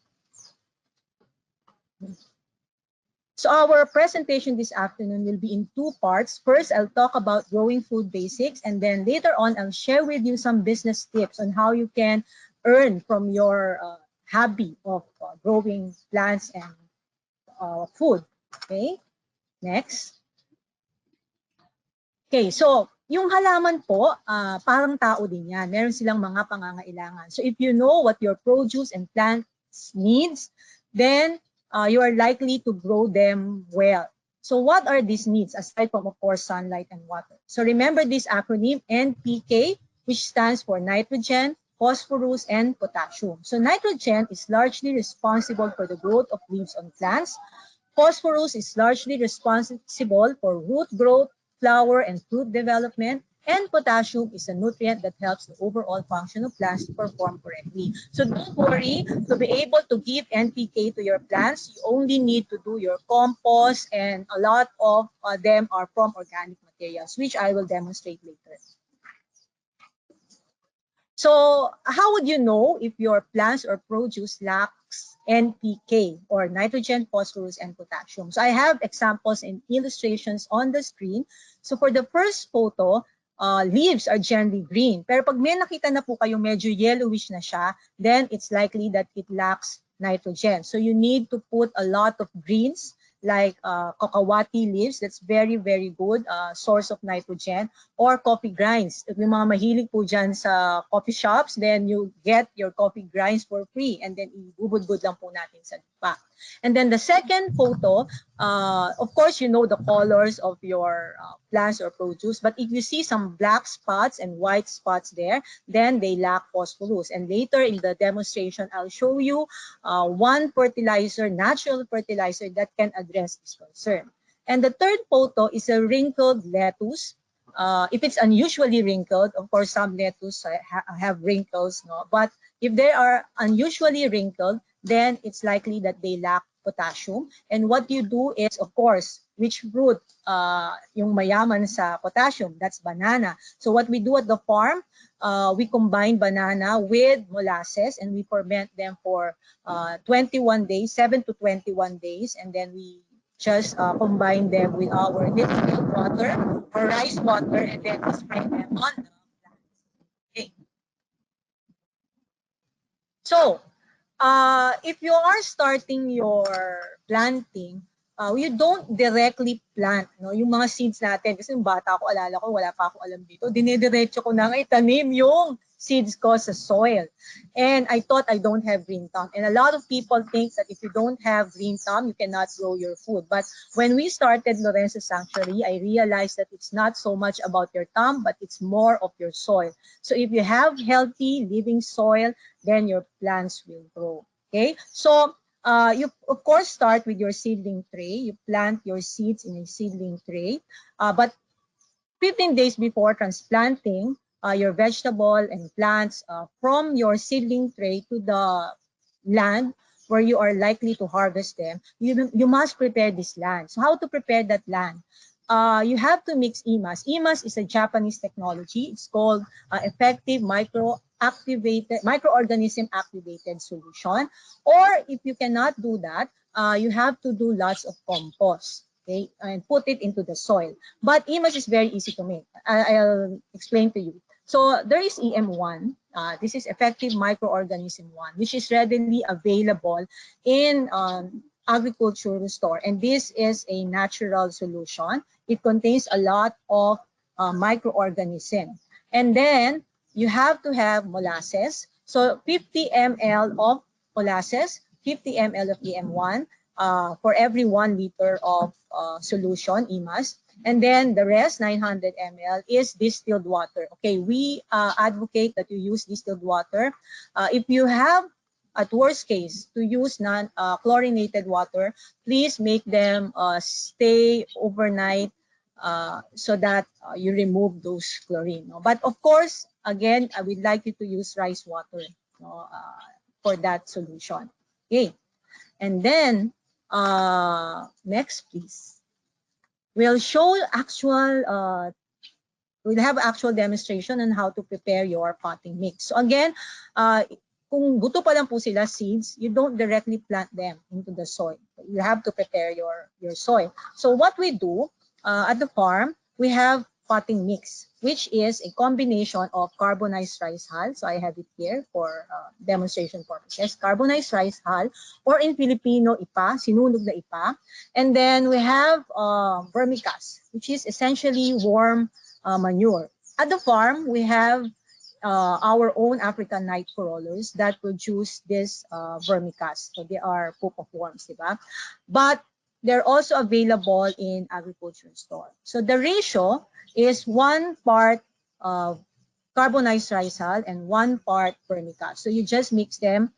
So our presentation this afternoon will be in two parts. First, I'll talk about growing food basics, and then later on, I'll share with you some business tips on how you can earn from your hobby of growing plants and food. Okay, next. Okay, so yung halaman po, parang tao din yan. Meron silang mga pangangailangan. So if you know what your produce and plants needs, then you are likely to grow them well. So what are these needs aside from, of course, sunlight and water? So remember this acronym NPK, which stands for nitrogen, phosphorus, and potassium. So nitrogen is largely responsible for the growth of leaves on plants. Phosphorus is largely responsible for root growth, flower, and fruit development. And potassium is a nutrient that helps the overall function of plants to perform correctly. So don't worry, to be able to give NPK to your plants, you only need to do your compost, and a lot of them are from organic material. materials, which I will demonstrate later. So how would you know if your plants or produce lacks NPK, or nitrogen, phosphorus, and potassium? So I have examples and illustrations on the screen. So for the first photo, leaves are generally green. Pero pag may nakita na po kayo medyo yellowish na siya, then it's likely that it lacks nitrogen. So you need to put a lot of greens like kakawati leaves. That's very, very good source of nitrogen. Or coffee grinds. If yung mga mahilig po dyan sa coffee shops, then you get your coffee grinds for free, and then ibubudbud lang po natin sa lupa. And then the second photo, of course, you know the colors of your plants or produce, but if you see some black spots and white spots there, then they lack phosphorus. And later in the demonstration, I'll show you one fertilizer, natural fertilizer, that can address this concern. And the third photo is a wrinkled lettuce. If it's unusually wrinkled, of course, some lettuce have wrinkles, no? But if they are unusually wrinkled, then it's likely that they lack potassium. And what you do is, of course, which fruit yung mayaman sa potassium? That's banana. So what we do at the farm, we combine banana with molasses, and we ferment them for 21 days, 7 to 21 days, and then we just combine them with our distilled water or rice water, and then we spray them on the plants. Okay. So, if you are starting your planting, you don't directly plant, no? Yung mga seeds natin, kasi yung bata ko, alala ko, wala pa ako alam dito, dinidiretso ko na itanim yung seeds ko sa soil. And I thought I don't have green thumb. And a lot of people think that if you don't have green thumb, you cannot grow your food. But when we started Lorenzo Sanctuary, I realized that it's not so much about your thumb, but it's more of your soil. So if you have healthy living soil, then your plants will grow. Okay, so you of course start with your seedling tray. You plant your seeds in a seedling tray, but 15 days before transplanting your vegetable and plants from your seedling tray to the land where you are likely to harvest them, you must prepare this land. So how to prepare that land? You have to mix EMAS. EMAS is a Japanese technology. It's called effective microorganism activated solution. Or if you cannot do that, you have to do lots of compost, okay, and put it into the soil. But EMAS is very easy to make. I'll explain to you. So there is EM1. This is effective microorganism 1, which is readily available in agriculture store, and this is a natural solution. It contains a lot of microorganisms. And then you have to have molasses. So 50 ml of molasses, 50 ml of EM1 for every 1 liter of solution, EMAS. And then the rest, 900 ml, is distilled water. Okay, we advocate that you use distilled water. If you have, at worst case, to use non-chlorinated water, please make them stay overnight so that you remove those chlorine. No? But of course, again, I would like you to use rice water, no, for that solution. Okay, and then next, please. We'll show actual we'll have actual demonstration on how to prepare your potting mix. So again, kung buto pa lang po sila seeds, you don't directly plant them into the soil. You have to prepare your soil. So what we do at the farm, we have potting mix, which is a combination of carbonized rice hull. So I have it here for demonstration purposes. Carbonized rice hull, or in Filipino, ipa, sinunog na ipa. And then we have vermicast, which is essentially warm manure. At the farm, we have our own African night crawlers that produce this vermicast. So they are poop of worms, diba? But they're also available in agriculture store. So the ratio is 1 part carbonized rice hull and 1 part vermicast. So you just mix them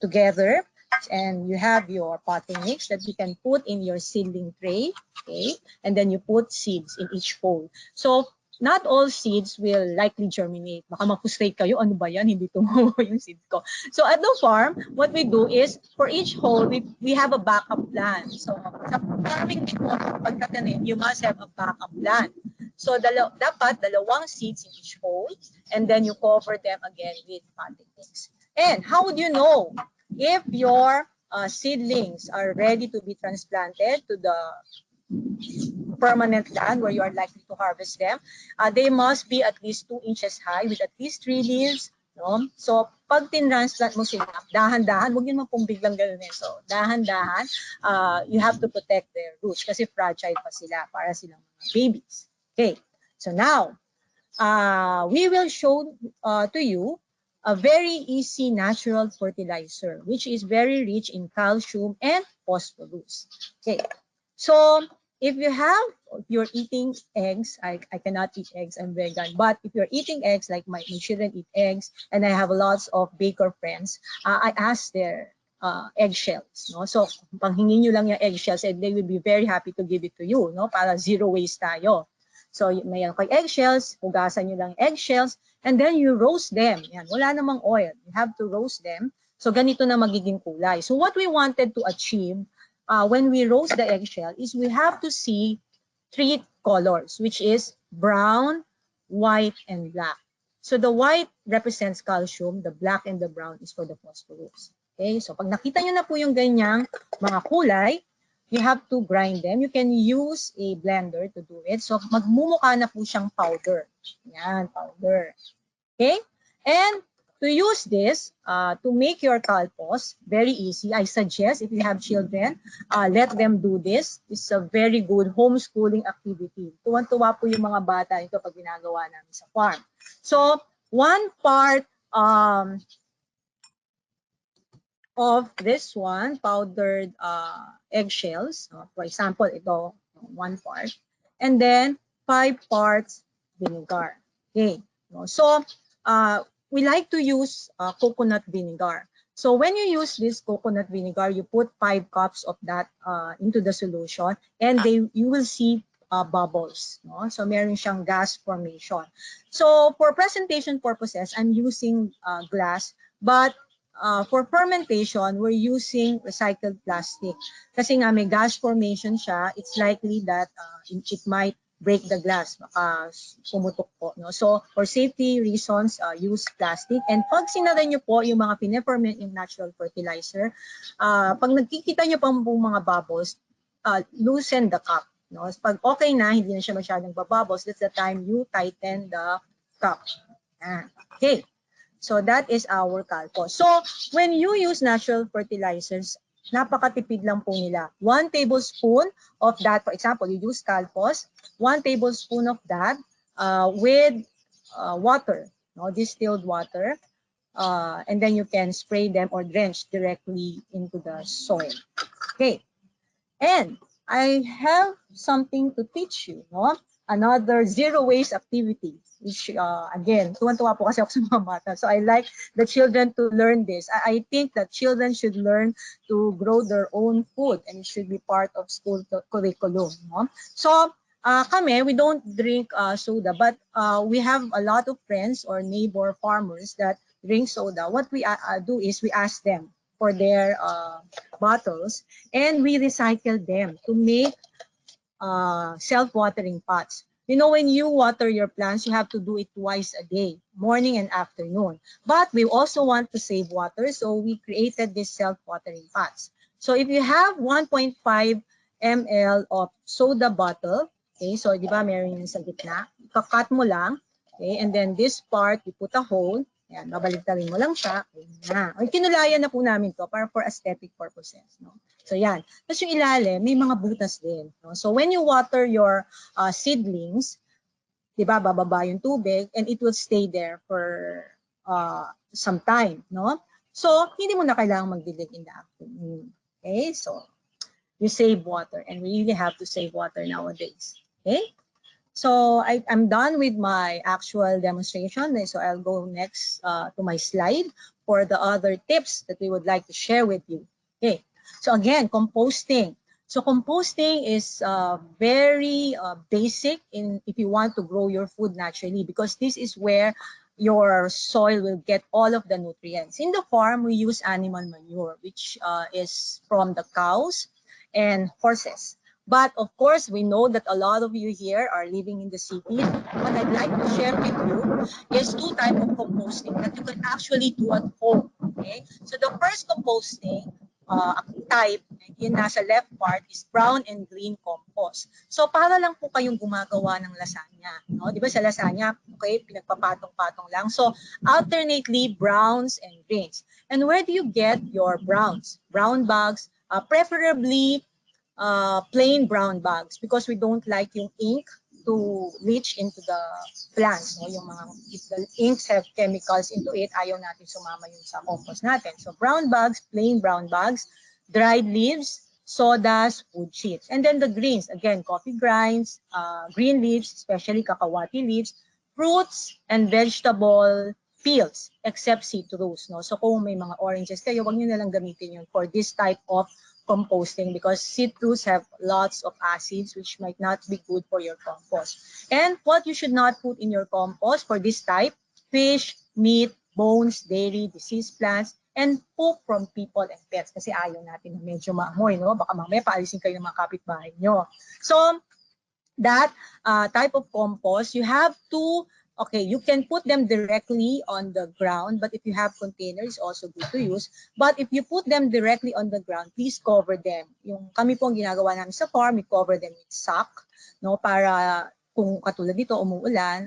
together, and you have your potting mix that you can put in your seedling tray, okay? And then you put seeds in each hole. So not all seeds will likely germinate. Baka ma-frustrate kayo, ano ba yan? Hindi tumubo yung seed ko. So at the farm, what we do is, for each hole, we have a backup plan. So sa farming before, pagtatanim, you must have a backup plan. So dapat dalawang seeds in each hole, and then you cover them again with potting mix. And how would you know if your seedlings are ready to be transplanted to the permanent land where you are likely to harvest them? They must be at least 2 inches high with at least 3 leaves. No? So, pag tin-transplant mo sila, dahan-dahan, huwag yun mo pong biglang gano'n. So, dahan-dahan, you have to protect their roots kasi fragile pa sila para silang mga babies. Okay, so now, we will show to you a very easy natural fertilizer, which is very rich in calcium and phosphorus. Okay, so if you're eating eggs, I cannot eat eggs, I'm vegan, but if you're eating eggs, like my children eat eggs, and I have lots of baker friends, I ask their eggshells, no? So, panghingin nyo lang yung eggshells, and they will be very happy to give it to you, no? Para zero waste tayo. So, may eggshells, hugasan nyo lang eggshells, and then you roast them. Yan, wala namang oil. You have to roast them. So, ganito na magiging kulay. So, what we wanted to achieve when we roast the eggshell is we have to see 3 colors, which is brown, white, and black. So, the white represents calcium, the black and the brown is for the phosphorus. Okay, so pag nakita nyo na po yung ganyang mga kulay, you have to grind them. You can use a blender to do it. So, magmumukha na po siyang powder. Yan, powder. Okay? And to use this, to make your kalpos, very easy. I suggest if you have children, let them do this. It's a very good homeschooling activity. Tuwan-tuwa po yung mga bata ito pag ginagawa namin sa farm. So, 1 part of this one, powdered eggshells. For example, ito, 1 part. And then, 5 parts vinegar. Okay. So, we like to use coconut vinegar. So, when you use this coconut vinegar, you put 5 cups of that into the solution, and you will see bubbles. No? So, meron siyang gas formation. So, for presentation purposes, I'm using glass, but for fermentation, we're using recycled plastic. Kasi nga may gas formation siya, it's likely that it might break the glass, pumutok po. No? So, for safety reasons, use plastic. And pag sinara nyo po yung mga pine-ferment yung natural fertilizer, pag nagkikita nyo pang mga bubbles, loosen the cup. No? Pag okay na, hindi na siya masyadong babubbles, that's the time you tighten the cup. Okay. So, that is our kalpos. So, when you use natural fertilizers, napakatipid lang po nila. 1 tablespoon of that, for example, you use kalpos, 1 tablespoon of that with water, no, distilled water, and then you can spray them or drench directly into the soil. Okay. And I have something to teach you, no? Another zero waste activity, which again, tuwan-tuwa po kasi ako sa mga bata. So I like the children to learn this. I think that children should learn to grow their own food, and it should be part of school curriculum. No? So kami, we don't drink soda, but we have a lot of friends or neighbor farmers that drink soda. What we do is we ask them for their bottles, and we recycle them to make self-watering pots. You know, when you water your plants, you have to do it twice a day, morning and afternoon. But we also want to save water, so we created these self-watering pots. So if you have 1.5 ml of soda bottle, okay, so di ba meron yun sa gitna, kakat mo lang, okay, and then this part, you put a hole, yan, babaligtarin mo lang siya, okay, na. Okay, kinulayan na po namin to para for aesthetic purposes, no? So yan. Tapos yung ilalim, may mga butas din. No? So when you water your seedlings, di ba, bababa yung tubig, and it will stay there for some time. No? So hindi mo na kailangang magdilig in the afternoon. Okay? So you save water, and we really have to save water nowadays. Okay? So I'm done with my actual demonstration. So I'll go next to my slide for the other tips that we would like to share with you. Okay. So again, composting. So composting is very basic if you want to grow your food naturally, because this is where your soil will get all of the nutrients. In the farm, we use animal manure, which is from the cows and horses. But of course, we know that a lot of you here are living in the cities. What I'd like to share with you is two types of composting that you can actually do at home. Okay, so the first composting type, yung nasa left part, is brown and green compost. So para lang po kayong gumagawa ng lasagna, no? 'Di ba sa lasagna, okay, pinagpapatong-patong lang. So alternately browns and greens. And where do you get your browns? Brown bags, preferably plain brown bags, because we don't like yung ink to leach into the plants. No? Yung mga, if the inks have chemicals into it, ayaw natin sumama yun sa compost natin. So brown bags, plain brown bags, dried leaves, sawdust, wood chips. And then the greens, again, coffee grinds, green leaves, especially cacahuate leaves, fruits and vegetable peels, except citrus. No? So kung may mga oranges kayo, wag nyo nalang gamitin yun for this type of composting, because citrus have lots of acids which might not be good for your compost. And what you should not put in your compost for this type: fish, meat, bones, dairy, diseased plants, and poop from people and pets, kasi ayaw natin na medyo maamoy, no? Baka mamaya paalisin kayo ng mga kapitbahay nyo. So that type of compost, you have to, okay, you can put them directly on the ground, but if you have containers, also good to use. But if you put them directly on the ground, please cover them. Yung kami po ang ginagawa namin sa farm, we cover them with sack, no, para kung katulad dito umuulan,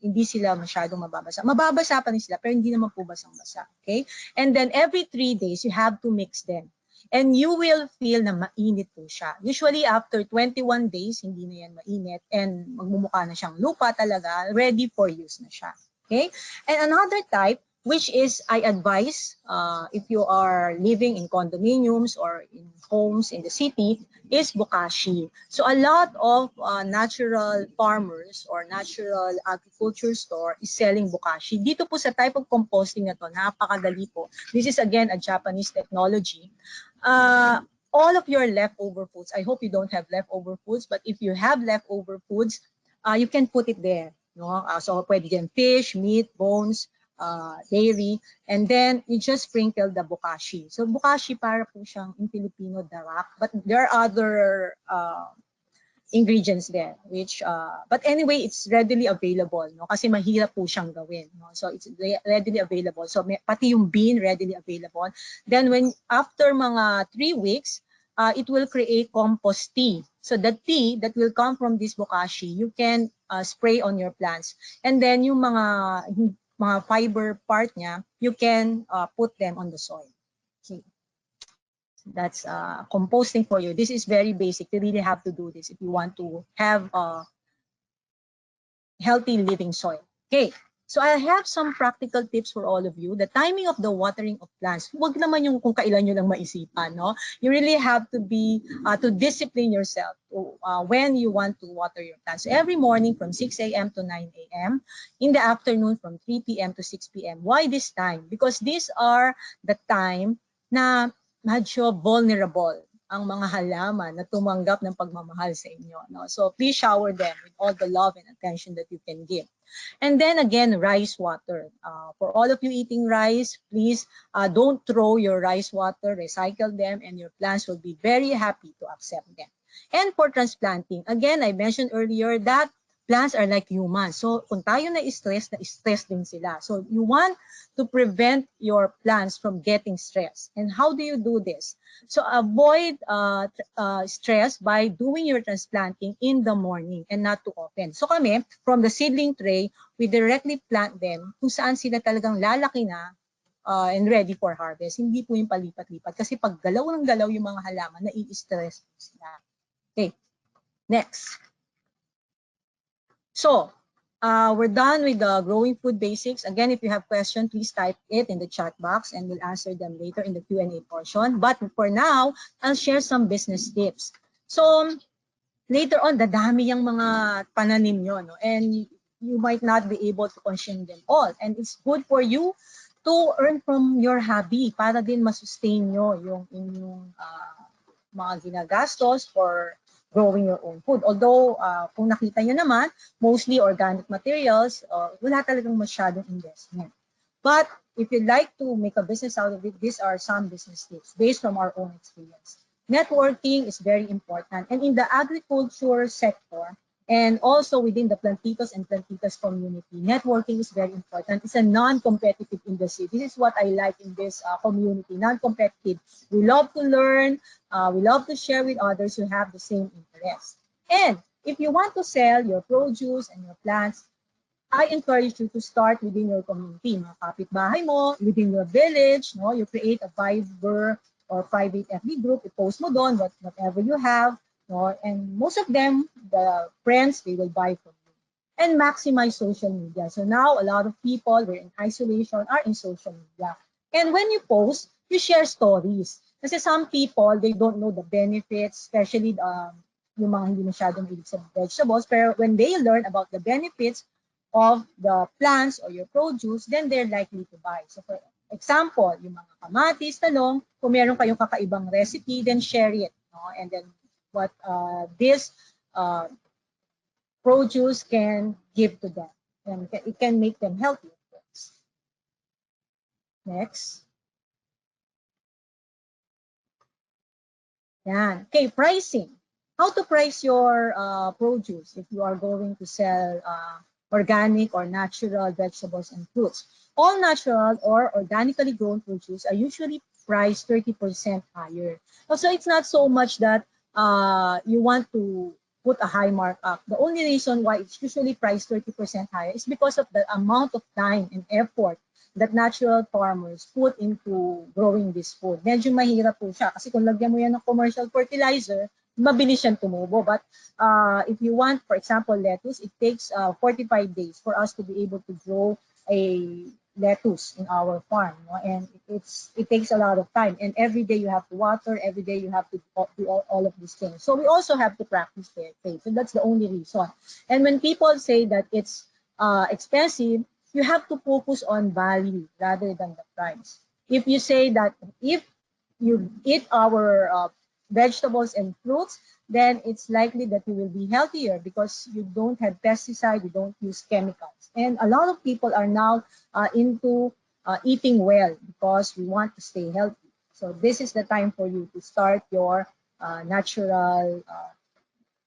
hindi sila masyadong mababasa. Mababasa pa rin sila, pero hindi naman po basang-basa. Okay? And then every 3 days, you have to mix them. And you will feel na mainit po siya. Usually after 21 days, hindi na yan mainit, and magmumukha na siyang lupa talaga, ready for use na siya. Okay? And another type, which is I advise if you are living in condominiums or in homes in the city, is bokashi. So a lot of natural farmers or natural agriculture store is selling bokashi. Dito po sa type of composting na to, napakadali po. This is again a Japanese technology. All of your leftover foods, I hope you don't have leftover foods, but if you have leftover foods, you can put it there. No? So pwede dyan fish, meat, bones, dairy, and then you just sprinkle the bokashi. So bokashi, para po siyang in Filipino darak, but there are other ingredients there, which but anyway, it's readily available, no, kasi mahirap po siyang gawin, no? So it's readily available. So pati yung bean readily available. Then when after mga 3 weeks, it will create compost tea. So the tea that will come from this bokashi, you can spray on your plants, and then yung mga fiber part niya, you can put them on the soil. Okay. That's composting for you. This is very basic. You really have to do this if you want to have a healthy living soil. Okay, so I have some practical tips for all of you. The timing of the watering of plants. Huwag naman yung kung kailan nyo lang maisipan, no? You really have to be, to discipline yourself when you want to water your plants. So every morning from 6 a.m. to 9 a.m. In the afternoon from 3 p.m. to 6 p.m. Why this time? Because these are the time na medyo vulnerable ang mga halaman na tumanggap ng pagmamahal sa inyo. No? So please shower them with all the love and attention that you can give. And then again, rice water. For all of you eating rice, please don't throw your rice water, recycle them, and your plants will be very happy to accept them. And for transplanting, again, I mentioned earlier that plants are like humans. So kung tayo na-stress din sila. So you want to prevent your plants from getting stressed. And how do you do this? So avoid stress by doing your transplanting in the morning and not too often. So kami, from the seedling tray, we directly plant them kung saan sila talagang lalaki na and ready for harvest. Hindi po yung palipat-lipat. Kasi pag galaw ng galaw yung mga halaman, nai-stress sila. Okay, next. So, we're done with the growing food basics. Again, if you have questions, please type it in the chat box and we'll answer them later in the Q&A portion. But for now, I'll share some business tips. So, later on, dadami yung mga pananim nyo, no? And you might not be able to consume them all. And it's good for you to earn from your hobby para din masustain nyo yung inyong mga ginagastos for growing your own food. Although, kung nakita nyo naman, mostly organic materials, wala talagang masyadong investment. But if you'd like to make a business out of it, these are some business tips based from our own experience. Networking is very important. And in the agriculture sector, and also within the plantitos and plantitas community, networking is very important. It's a non-competitive industry. This is what I like in this community, non-competitive. We love to learn. We love to share with others who have the same interests. And if you want to sell your produce and your plants, I encourage you to start within your community. Mga kapitbahay mo, within your village, no? You create a Viber or private FB group, i-post mo doon whatever you have, no? And most of them, the friends, they will buy from you. And maximize social media. So now a lot of people who are in isolation are in social media. And when you post, you share stories. Kasi some people, they don't know the benefits, especially yung mga hindi masyadong hilig sa vegetables. Pero when they learn about the benefits of the plants or your produce, then they're likely to buy. So for example, yung mga kamatis, talong, kung meron kayong kakaibang recipe, then share it. No? And then what this produce can give to them. And it can make them healthy, of course. Next. Yan. Okay, pricing. How to price your produce if you are going to sell organic or natural vegetables and fruits. All natural or organically grown produce are usually priced 30% higher. So it's not so much that you want to put a high markup. The only reason why it's usually priced 30% higher is because of the amount of time and effort that natural farmers put into growing this food. Medyo mahirap po siya kasi kung lagyan mo yan ng commercial fertilizer, mabilis siyang tumubo. But if you want, for example, lettuce, it takes 45 days for us to be able to grow a lettuce in our farm. No? And it takes a lot of time. And every day you have to water, every day you have to do all of these things. So we also have to practice faith. So that's the only reason. And when people say that it's expensive, you have to focus on value rather than the price. If you say that if you eat our vegetables and fruits, then it's likely that you will be healthier because you don't have pesticide, you don't use chemicals. And a lot of people are now into eating well because we want to stay healthy. So this is the time for you to start your natural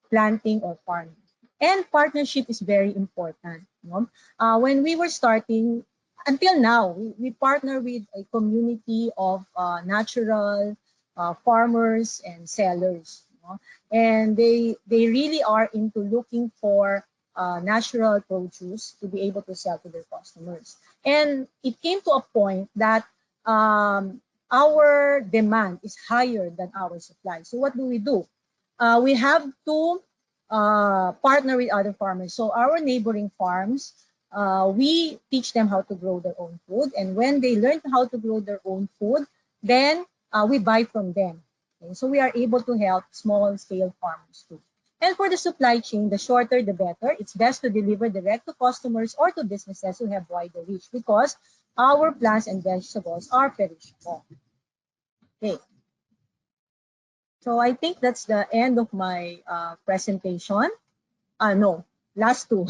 planting or farming. And partnership is very important. You know? When we were starting, until now, we partner with a community of natural farmers and sellers. You know? And they really are into looking for natural produce to be able to sell to their customers. And it came to a point that our demand is higher than our supply. So what do? We have to partner with other farmers. So our neighboring farms, we teach them how to grow their own food. And when they learn how to grow their own food, then we buy from them. Okay? So we are able to help small-scale farmers too. And for the supply chain, the shorter the better. It's best to deliver direct to customers or to businesses who have wider reach because our plants and vegetables are perishable. Okay. So I think that's the end of my presentation. No, last two.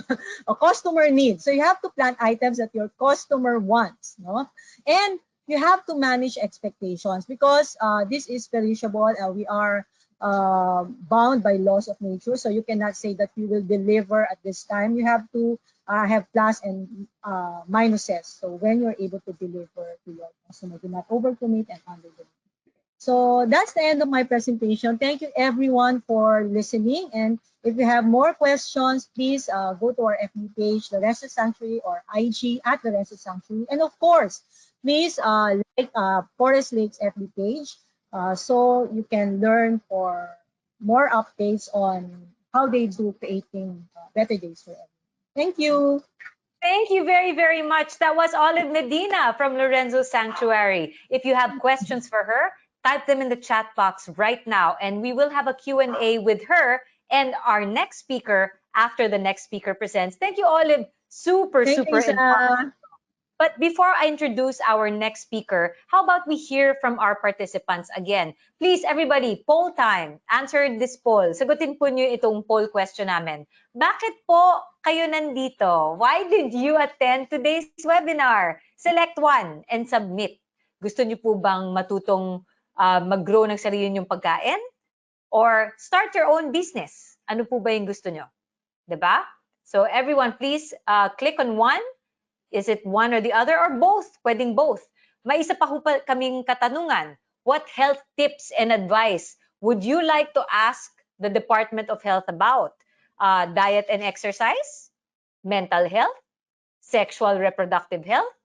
A customer needs. So you have to plan items that your customer wants, no? And you have to manage expectations because this is perishable. We are bound by laws of nature. So you cannot say that you will deliver at this time. You have to have plus and minuses. So when you're able to deliver to your customer, do not overcommit and undercommit. So that's the end of my presentation. Thank you everyone for listening. And if you have more questions, please go to our FB page, The Rested Sanctuary, or IG at The Rested Sanctuary. And of course, please like Forest Lake's FB page so you can learn for more updates on how they do creating better days for everyone. Thank you. Thank you very, very much. That was Olive Medina from Lorenzo Sanctuary. If you have questions for her, type them in the chat box right now, and we will have a Q&A with her and our next speaker after the next speaker presents. Thank you, Olive. Super Thank you, informative. But before I introduce our next speaker, how about we hear from our participants again? Please, everybody, poll time. Answer this poll. Sagutin po niyo itong poll question namin. Bakit po kayo nandito? Why did you attend today's webinar? Select one and submit. Gusto niyo po bang matutong mag-grow ng sarili niyong pagkain? Or start your own business? Ano po ba yung gusto niyo? Diba? So everyone, please click on one. Is it one or the other or both? Pwedeng both. May isa pa kaming katanungan. What health tips and advice would you like to ask the Department of Health about? Diet and exercise? Mental health? Sexual reproductive health?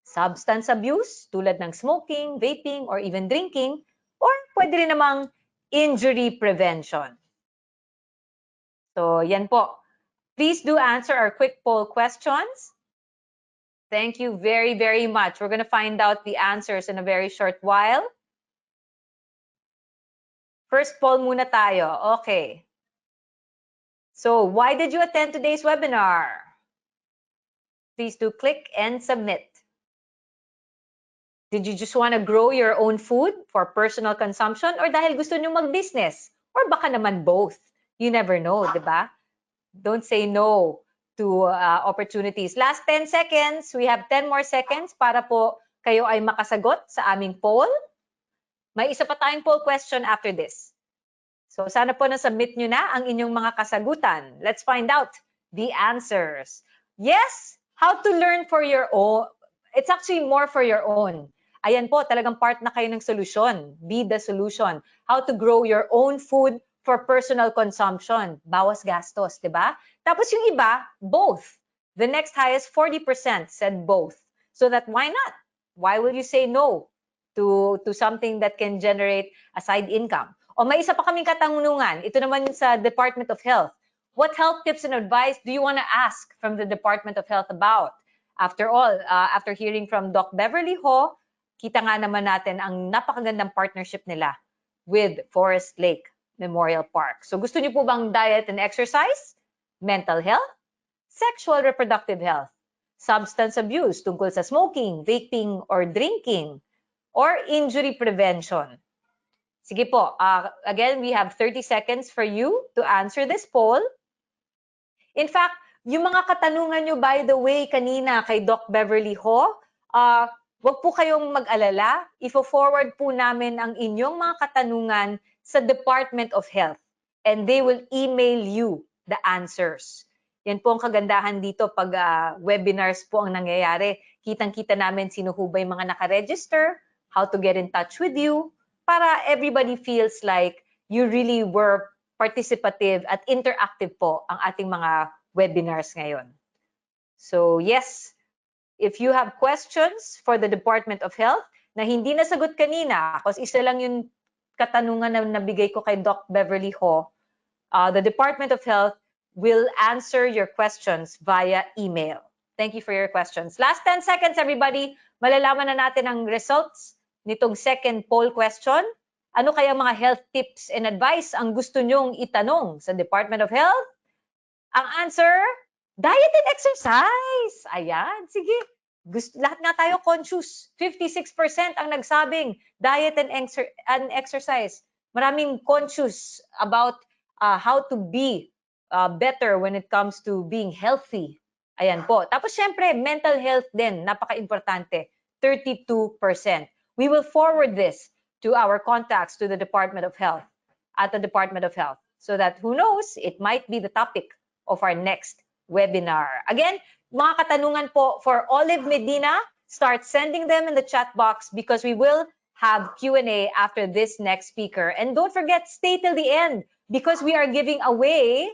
Substance abuse tulad ng smoking, vaping, or even drinking? Or pwede rin namang injury prevention? So yan po. Please do answer our quick poll questions. Thank you very, very much. We're going to find out the answers in a very short while. First poll muna tayo. Okay. So, why did you attend today's webinar? Please do click and submit. Did you just want to grow your own food for personal consumption or dahil gusto nyo mag-business? Or baka naman both. You never know, di ba? Don't say no to opportunities. Last 10 seconds. We have 10 more seconds para po kayo ay makasagot sa aming poll. May isa pa tayong poll question after this. So sana po na-submit nyo na ang inyong mga kasagutan. Let's find out the answers. Yes, how to learn for your own. It's actually more for your own. Ayan po, talagang part na kayo ng solusyon. Be the solution. How to grow your own food for personal consumption. Bawas gastos, di ba? Tapos yung iba, both. The next highest, 40% said both. So that why not? Why will you say no to something that can generate a side income? O may isa pa kaming katanungan. Ito naman sa Department of Health. What health tips and advice do you want to ask from the Department of Health about? After all, after hearing from Doc Beverly Ho, kita nga naman natin ang napakagandang partnership nila with Forest Lake Memorial Park. So gusto niyo po bang diet and exercise? Mental health? Sexual reproductive health? Substance abuse tungkol sa smoking, vaping, or drinking? Or injury prevention? Sige po, again, we have 30 seconds for you to answer this poll. In fact, yung mga katanungan nyo, by the way, kanina kay Doc Beverly Ho, wag po kayong mag-alala. Ifo-forward po namin ang inyong mga katanungan sa Department of Health and they will email you the answers. Yan po ang kagandahan dito pag webinars po ang nangyayari. Kitang-kita namin sino ho ba yung mga nakaregister, how to get in touch with you, para everybody feels like you really were participative at interactive po ang ating mga webinars ngayon. So yes, if you have questions for the Department of Health na hindi nasagot kanina, kasi isa lang yung katanungan na nabigay ko kay Doc Beverly Ho, the Department of Health will answer your questions via email. Thank you for your questions. Last 10 seconds, everybody. Malalaman na natin ang results nitong second poll question. Ano kaya mga health tips and advice ang gusto nyong itanong sa Department of Health? Ang answer, diet and exercise. Ayan, sige. Lahat nga tayo conscious. 56% ang nagsabing diet and exercise. Maraming conscious about how to be better when it comes to being healthy. Ayan po. Tapos syempre, mental health din, napaka-importante. 32%. We will forward this to our contacts to the Department of Health, at the Department of Health, so that who knows, it might be the topic of our next webinar. Again, mga katanungan po for Olive Medina, start sending them in the chat box because we will have Q&A after this next speaker. And don't forget, stay till the end because we are giving away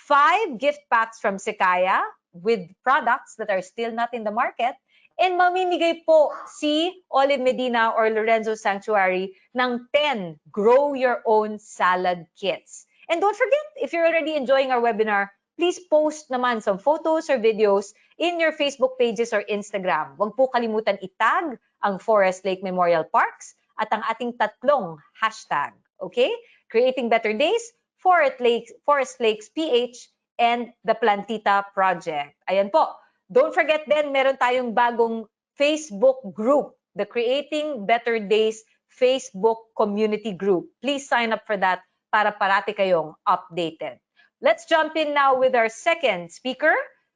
5 gift packs from Sekaya with products that are still not in the market. And mamimigay po si Olive Medina or Lorenzo Sanctuary ng 10 Grow Your Own Salad Kits. And don't forget, if you're already enjoying our webinar, please post naman some photos or videos in your Facebook pages or Instagram. Huwag po kalimutan itag ang Forest Lake Memorial Parks at ang ating tatlong hashtag. Okay? Creating Better Days, Forest Lakes PH, and the PlanTita Project. Ayan po. Don't forget din, meron tayong bagong Facebook group, the Creating Better Days Facebook community group. Please sign up for that para parati kayong updated. Let's jump in now with our second speaker.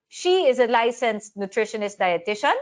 She is a licensed nutritionist dietitian,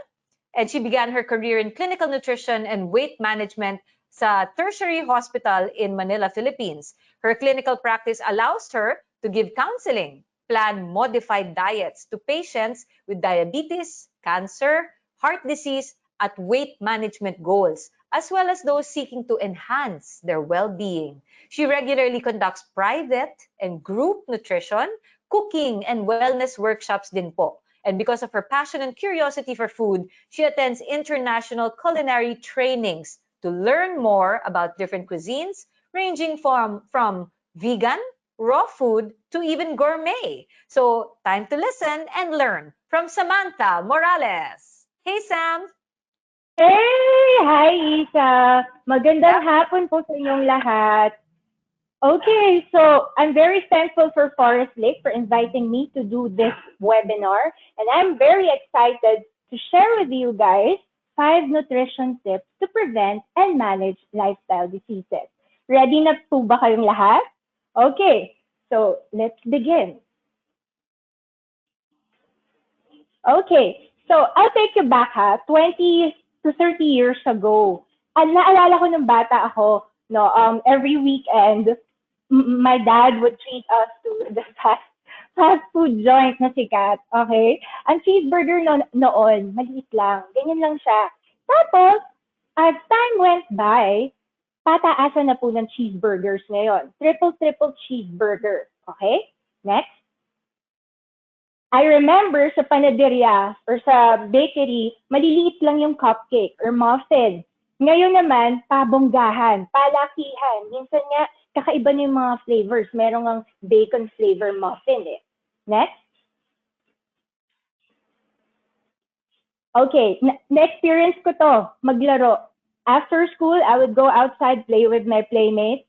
and she began her career in clinical nutrition and weight management sa Tertiary Hospital in Manila, Philippines. Her clinical practice allows her to give counseling, plan modified diets to patients with diabetes, cancer, heart disease, at weight management goals, as well as those seeking to enhance their well-being. She regularly conducts private and group nutrition, cooking, and wellness workshops din po. And because of her passion and curiosity for food, she attends international culinary trainings to learn more about different cuisines, ranging from vegan, raw food, to even gourmet. So, time to listen and learn from Samantha Morales. Hey, Sam! Hey! Hi, Isa! Magandang hapon po sa inyong lahat. Okay, so I'm very thankful for Forest Lake for inviting me to do this webinar, and I'm very excited to share with you guys 5 nutrition tips to prevent and manage lifestyle diseases. Ready na po ba kayong lahat? Okay, so let's begin. Okay, so I'll take you back 20 to 30 years ago. And naalala ko nung bata ako, no, every weekend, my dad would treat us to the fast food joint na sikat, okay? Ang cheeseburger noon, maliit lang, ganyan lang siya. Tapos, as time went by, pataasan na po ng cheeseburgers ngayon. Triple cheeseburger, okay? Next. I remember sa panaderia or sa bakery, maliliit lang yung cupcake or muffin. Ngayon naman, pabonggahan, palakihan. Minsan nga, kakaiba na yung mga flavors. Meron ng bacon flavor muffin eh. Next. Okay, na-experience ko to, maglaro. After school, I would go outside, play with my playmates.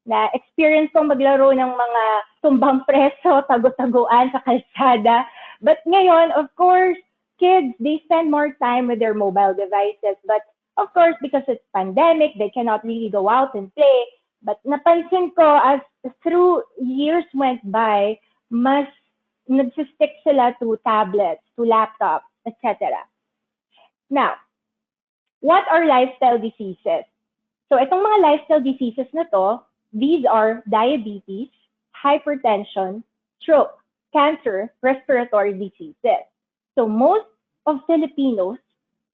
Na-experience ko maglaro ng mga tumbang preso, tago-taguan sa kalsada. But ngayon, of course, kids, they spend more time with their mobile devices. But of course, because it's pandemic, they cannot really go out and play. But napansin ko, as through years went by, mas nagsistick sila to tablets, to laptops, etc. Now, what are lifestyle diseases? So itong mga lifestyle diseases na to, these are diabetes, hypertension, stroke, cancer, respiratory diseases. So most of Filipinos,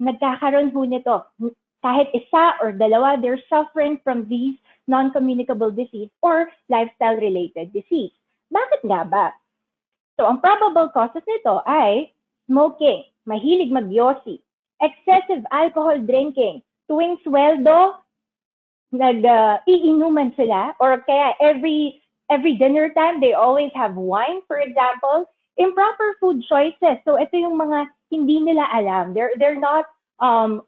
nagkakaroon po nito. Kahit isa or dalawa, they're suffering from these non-communicable disease or lifestyle-related disease. Bakit nga ba? So ang probable causes nito ay smoking, mahilig mag-yosi, excessive alcohol drinking, tuwing sweldo, nag-iinuman sila, or kaya every dinner time, they always have wine, for example. Improper food choices. So ito yung mga hindi nila alam. They're not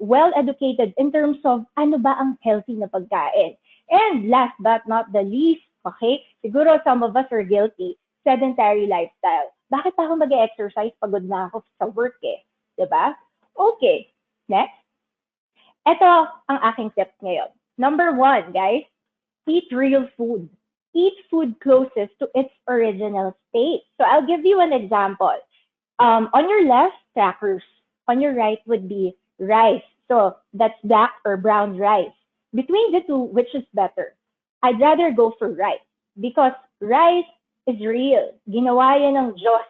well educated in terms of ano ba ang healthy na pagkain. And last but not the least, okay, siguro some of us are guilty, sedentary lifestyle. Bakit ako mag-exercise? Pagod na ako sa work eh. Diba? Okay, next. Ito ang aking tip ngayon. Number 1, guys, eat real food. Eat food closest to its original state. So I'll give you an example. On your left, crackers. On your right would be rice. So that's black or brown rice. Between the two, which is better? I'd rather go for rice because rice is real. Ginawa yan ng Diyos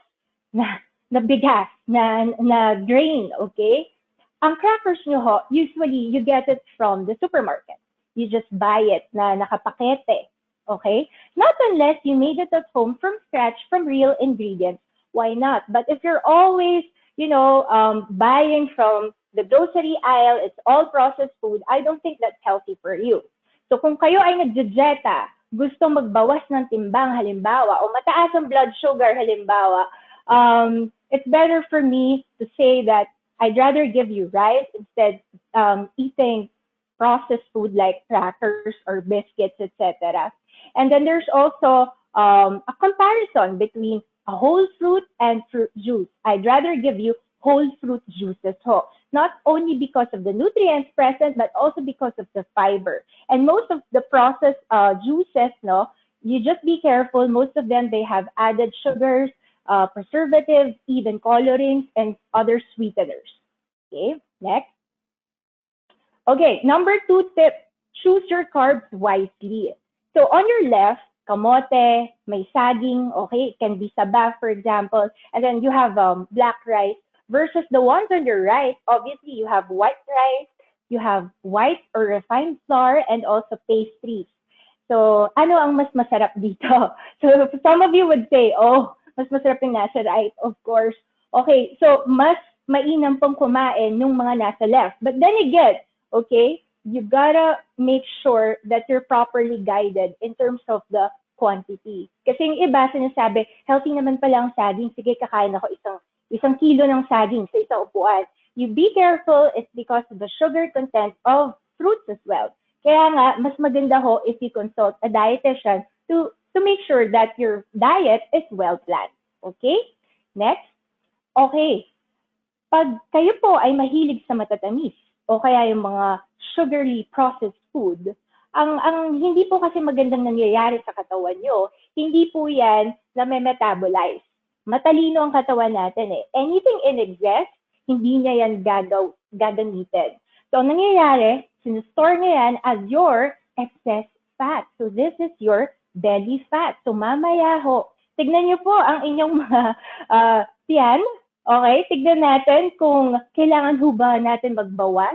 na bigas, na grain, okay? Ang crackers nyo ho, usually you get it from the supermarket. You just buy it na nakapakete, okay? Not unless you made it at home from scratch from real ingredients. Why not? But if you're always, buying from the grocery aisle, it's all processed food, I don't think that's healthy for you. So kung kayo ay nagdidieta, gusto magbawas ng timbang halimbawa, o mataas ang blood sugar halimbawa, it's better for me to say that I'd rather give you rice instead eating processed food like crackers or biscuits, etc. And then there's also a comparison between a whole fruit and fruit juice. I'd rather give you whole fruit juices ho. Not only because of the nutrients present, but also because of the fiber. And most of the processed juices, no, you just be careful. Most of them, they have added sugars, preservatives, even colorings, and other sweeteners. Okay, next. Okay, number 2 tip, choose your carbs wisely. So on your left, kamote, may saging, okay, it can be saba, for example, and then you have black rice versus the ones on your right, obviously you have white rice, you have white or refined flour, and also pastries. So, ano ang mas masarap dito? So, some of you would say, oh, mas masarap yung nasa right, of course. Okay, so mas mainam pong kumain yung mga nasa left. But then again, okay, you gotta make sure that you're properly guided in terms of the quantity. Kasi yung iba sinasabi, healthy naman pala ang saging, sige kakain ako isang kilo ng saging sa isang upuan. You be careful, it's because of the sugar content of fruits as well. Kaya nga, mas maganda ho if you consult a dietitian to make sure that your diet is well planned. Okay? Next. Okay. Pag kayo po ay mahilig sa matatamis, o kaya yung mga sugary processed food, ang hindi po kasi magandang nangyayari sa katawan nyo, hindi po yan na may metabolize. Matalino ang katawan natin eh. Anything in excess, hindi niya yan gagamitin. So, ang nangyayari, sinustore niya yan as your excess fat. So, this is your belly fat. So, mamaya ho, tignan niyo po ang inyong mga tiyan. Okay, tignan natin kung kailangan ho ba natin magbawas.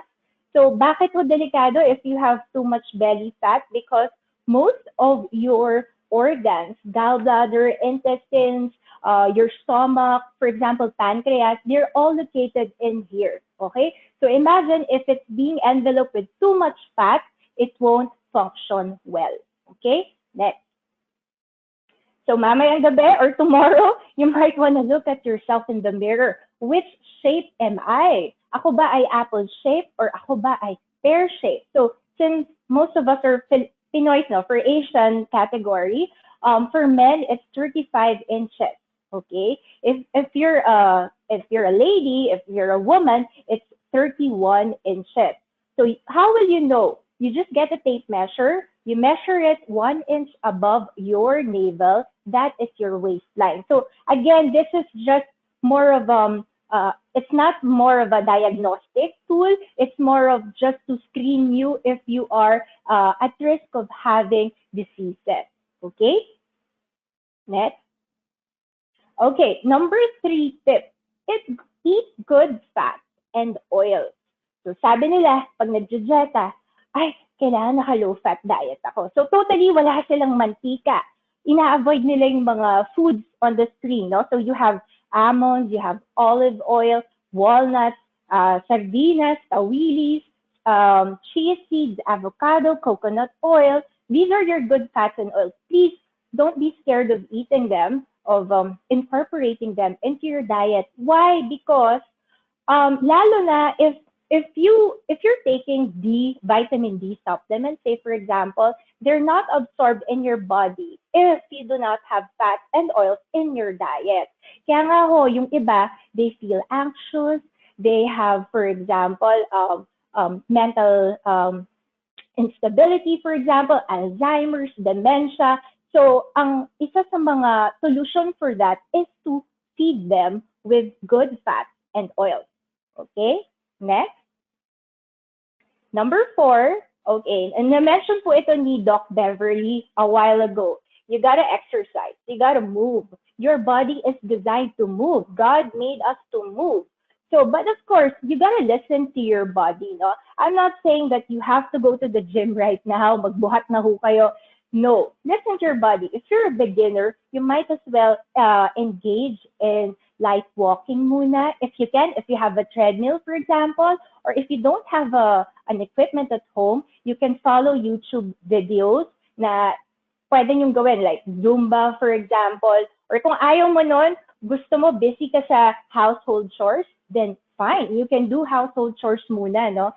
So, bakit ho delikado if you have too much belly fat? Because most of your organs, gallbladder, intestines, your stomach, for example, pancreas, they're all located in here. Okay? So, imagine if it's being enveloped with too much fat, it won't function well. Okay? Next. So mamayang gabi or tomorrow, you might want to look at yourself in the mirror. Which shape am I? Ako ba ay apple shape or ako ba ay pear shape? So since most of us are Pinoys, no, for Asian category, for men it's 35 inches. Okay, if you're a lady, if you're a woman, it's 31 inches. So how will you know? You just get a tape measure. You measure it 1 inch above your navel. That is your waistline. So again, this is just more of it's not more of a diagnostic tool. It's more of just to screen you if you are at risk of having diseases. Okay. Next. Okay, number 3 tip. Eat good fat and oil. So sabi nila, pag nagdidieta, ay, kailangan naka-low fat diet ako. So totally wala silang mantika. Ina-avoid nila yung mga foods on the screen, no? So you have almonds, you have olive oil, walnuts, sardinas, tawilis, chia seeds, avocado, coconut oil. These are your good fats and oils. Please don't be scared of eating them, of incorporating them into your diet. Why? Because lalo na if you're taking vitamin D supplements, say for example, they're not absorbed in your body if you do not have fats and oils in your diet. Kaya nga ho, yung iba, they feel anxious, they have, for example, mental instability, for example, Alzheimer's, dementia. So, ang isa sa mga solution for that is to feed them with good fats and oils. Okay? Next. Number 4, okay, and na-mention po ito ni Doc Beverly a while ago. You gotta exercise. You gotta move. Your body is designed to move. God made us to move. So, but of course, you gotta listen to your body, no? I'm not saying that you have to go to the gym right now, magbuhat na ho kayo. No, listen to your body. If you're a beginner, you might as well engage in light walking muna. If you can, if you have a treadmill, for example, or if you don't have an equipment at home, you can follow YouTube videos na pwede nyo gawin, like Zumba, for example. Or kung ayaw mo nun, gusto mo busy ka sa household chores, then fine, you can do household chores muna, no?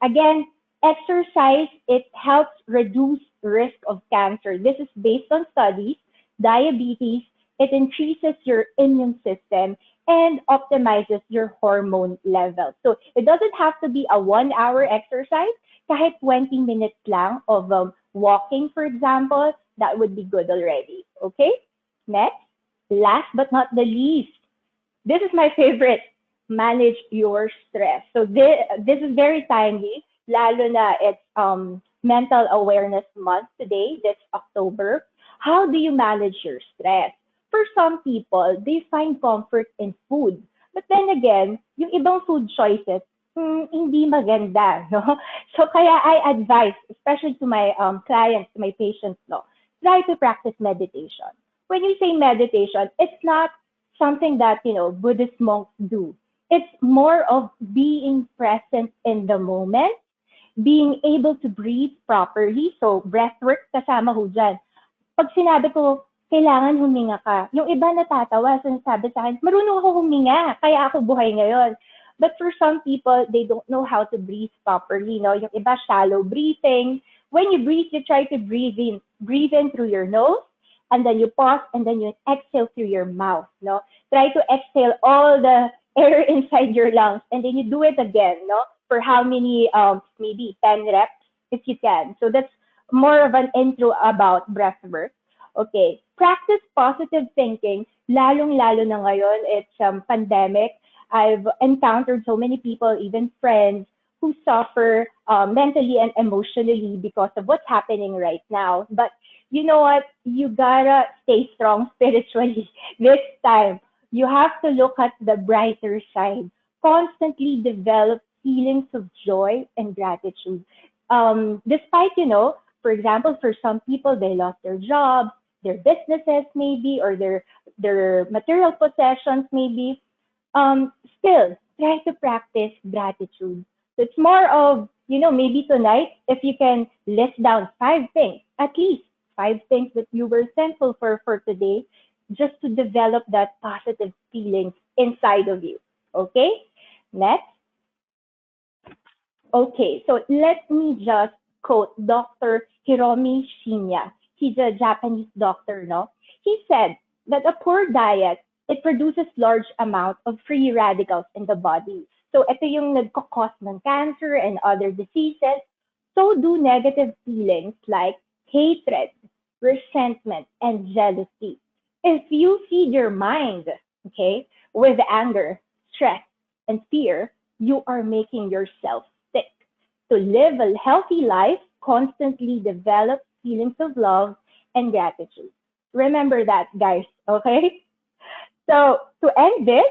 Again, exercise, it helps reduce risk of cancer. This is based on studies. Diabetes, it increases your immune system. and optimizes your hormone level. So it doesn't have to be a 1 hour exercise. Kahit 20 minutes lang of walking, for example, that would be good already. Okay? Next, last but not the least, this is my favorite, manage your stress. So this is very timely, lalo na it's Mental Awareness Month today, this October. How do you manage your stress? For some people, they find comfort in food. But then again, yung ibang food choices, hindi maganda, no? So kaya I advise, especially to my clients, to my patients, no, try to practice meditation. When you say meditation, it's not something that, Buddhist monks do. It's more of being present in the moment, being able to breathe properly. So breath work kasama ho dyan. Pag sinabi ko, kailangan huminga ka. Yung iba natatawa, sinasabi sa akin, marunong ako huminga, kaya ako buhay ngayon. But for some people, they don't know how to breathe properly. No? Yung iba, shallow breathing. When you breathe, you try to breathe in through your nose, and then you pause, and then you exhale through your mouth. No? Try to exhale all the air inside your lungs, and then you do it again. No? For how many, maybe 10 reps, if you can. So that's more of an intro about breath work. Okay, practice positive thinking, lalong-lalo na ngayon, it's pandemic. I've encountered so many people, even friends, who suffer mentally and emotionally because of what's happening right now. But you know what? You gotta stay strong spiritually this time. You have to look at the brighter side. Constantly develop feelings of joy and gratitude. Despite, for example, for some people, they lost their jobs, their businesses maybe, or their material possessions maybe. Still try to practice gratitude. So it's more of, maybe tonight, if you can list down 5 things, at least 5 things that you were thankful for today, just to develop that positive feeling inside of you. Okay? Next. Okay, so let me just quote Dr. Hiromi Shinya. He's a Japanese doctor, no? He said that a poor diet, it produces large amount of free radicals in the body. So ito yung nagkakos ng cancer and other diseases. So do negative feelings like hatred, resentment, and jealousy. If you feed your mind, okay, with anger, stress, and fear, you are making yourself sick. To live a healthy life, constantly develop feelings of love and gratitude. Remember that, guys, okay? So, to end this,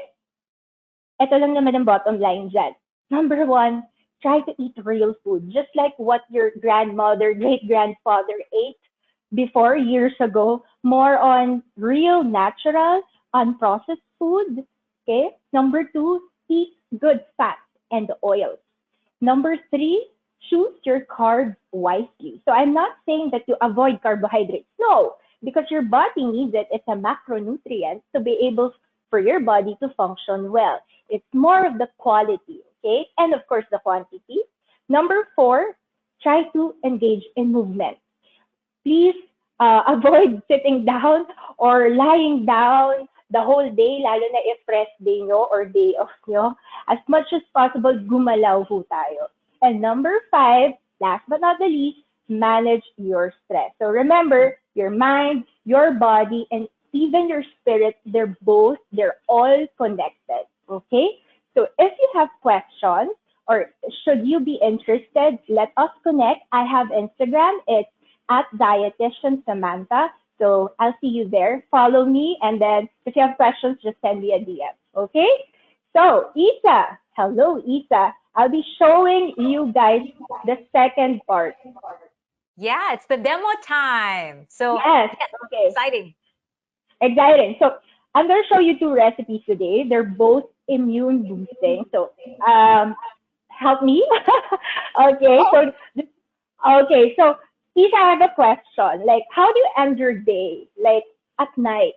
ito lang naman ang bottom line dyan. Number one, try to eat real food, just like what your grandmother, great-grandfather ate before years ago, more on real, natural, unprocessed food. Okay? Number two, eat good fats and oils. Number three, choose your carbs wisely. So I'm not saying that you avoid carbohydrates. No, because your body needs it. It's a macronutrient to be able for your body to function well. It's more of the quality, okay? And of course, the quantity. Number four, try to engage in movement. Please avoid sitting down or lying down the whole day, lalo na if rest day nyo or day off nyo. As much as possible, gumalaw ho tayo. And number five, last but not the least, manage your stress. So remember, your mind, your body, and even your spirit, they're all connected. Okay? So if you have questions or should you be interested, let us connect. I have Instagram. It's at Dietitian Samantha. So I'll see you there. Follow me. And then if you have questions, just send me a DM. Okay? So Isa, hello Isa. I'll be showing you guys the second part. Yeah, it's the demo time. So yes, okay. Exciting. Exciting. So I'm going to show you 2 recipes today. They're both immune boosting. So help me. Okay, so Isa, I have a question. Like, how do you end your day? Like at night,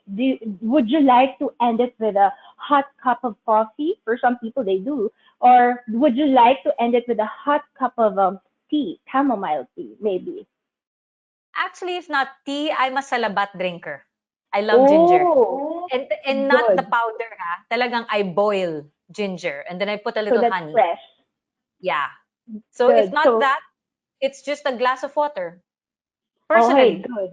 would you like to end it with a hot cup of coffee? For some people, they do. Or would you like to end it with a hot cup of tea, chamomile tea, maybe? Actually, if not tea, I'm a salabat drinker. I love ginger. And not the good. powder, ha? Talagang I boil ginger and then I put a So little that's honey. fresh. Yeah. So if Good. not So, that, it's just a glass of water. okay, Personally. good.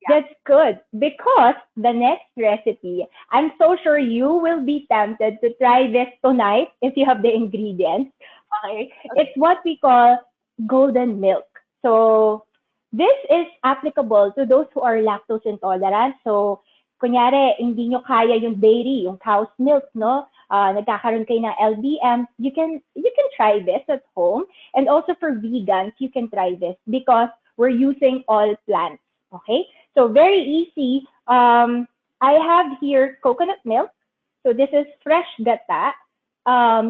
Yeah. That's good because the next recipe, I'm so sure you will be tempted to try this tonight if you have the ingredients. Okay. It's what we call golden milk. So this is applicable to those who are lactose intolerant. So kunyari, hindi nyo kaya yung dairy, yung cow's milk, no? Nagkakaroon kayo ng LBM, you can try this at home. And also for vegans, you can try this because we're using all plants. Okay? So very easy. I have here coconut milk. So this is fresh gata.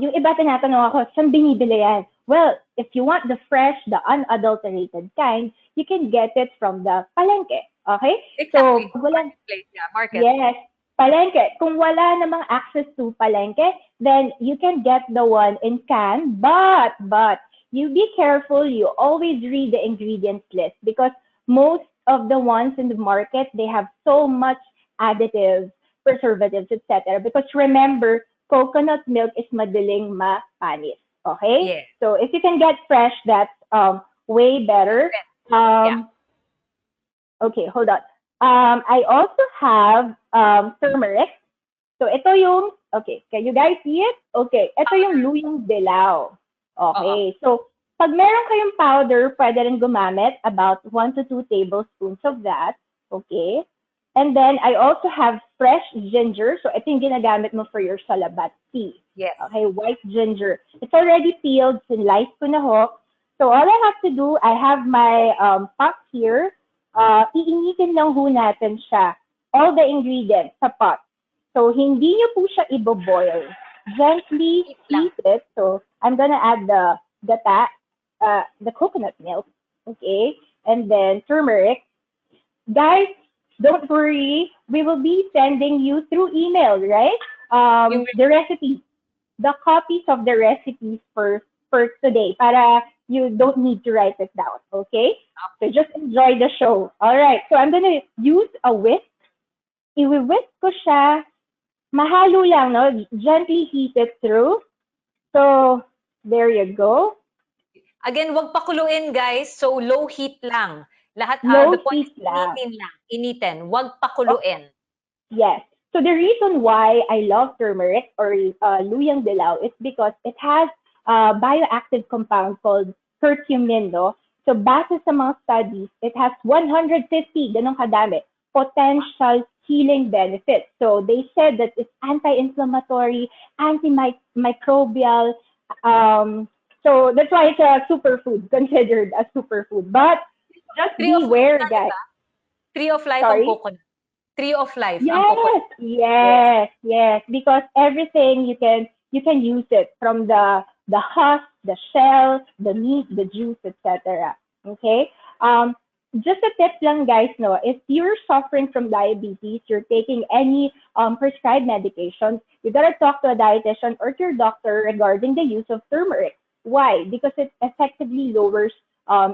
Yung iba tinatanong ako, saan binibili yan? Well, if you want the fresh, the unadulterated kind, you can get it from the palengke. Okay? Exactly. So, walang, Marketplace, yeah, market. yes, palengke. Kung wala namang access to palengke, then you can get the one in can. But, you be careful. You always read the ingredients list because most of the ones in the market, they have so much additives, preservatives, etc. Because remember, coconut milk is madaling mapanis. Okay? Yeah. So if you can get fresh, that's way better. Yeah. Okay, hold on. I also have turmeric. So ito yung, okay, can you guys see it? Okay, ito yung luyang dilaw. Okay, so pag meron kayong powder, pwede rin gumamit about 1 to 2 tablespoons of that. Okay? And then I also have fresh ginger. So ito yung ginagamit mo for your salabat tea. Yes. Okay, white ginger. It's already peeled, sinlice ko na ho. So all I have to do, I have my pot here. Iinitin lang ho natin siya. All the ingredients sa pot. So hindi nyo po siya iboboil. Gently heat it. So I'm gonna add the coconut milk. Okay, and then turmeric. Guys, don't worry. We will be sending you through email, right? The recipes, the copies of the recipes for today, para you don't need to write it down. Okay? So just enjoy the show. All right. So I'm gonna use a whisk. I-whisk ko siya. Mahalo lang, no? Gently heat it through. So there you go. Again, wag pakuluin, guys. So low heat lang. Lahat, Low the point heat is lang. initin lang. Initin. Wag pakuluin. Yes. So the reason why I love turmeric or luyang dilaw is because it has a bioactive compound called curcumin, no? So base sa mga studies, it has 150, ganun kadami, potential healing benefits. So they said that it's anti-inflammatory, antimicrobial. So that's why it's a superfood, considered a superfood. But just beware, guys. Tree of life Sorry? ang coconut. Tree of life ang Yes, coconut. yes. Because everything you can use it from the husk, the shell, the meat, the juice, etc. Okay. Just a tip lang, guys. No, if you're suffering from diabetes, you're taking any prescribed medications, you gotta talk to a dietitian or to your doctor regarding the use of turmeric. Why? Because it effectively lowers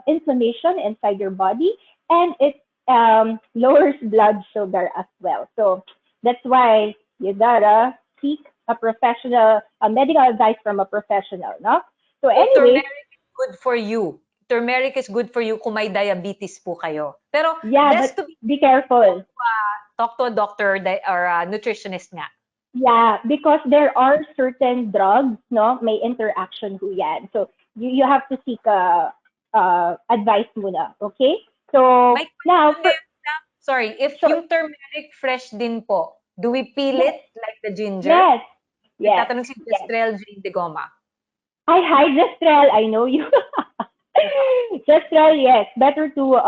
inflammation inside your body, and it lowers blood sugar as well. So that's why you gotta seek a professional, a medical advice from a professional, no? So anyway, turmeric is good for you. Turmeric is good for you kung may diabetes po kayo. Pero yeah, best but to be careful. Talk to a doctor or a nutritionist nga. Yeah, because there are certain drugs, no, may interaction ho yan. So you have to seek advice muna, okay? So now, sorry, if yung turmeric fresh din po, do we peel it like the ginger? Yes. Tatanong si Jestrel Jane de Goma. Hi, Jestrel. I know you. Jestrel, yes. Better to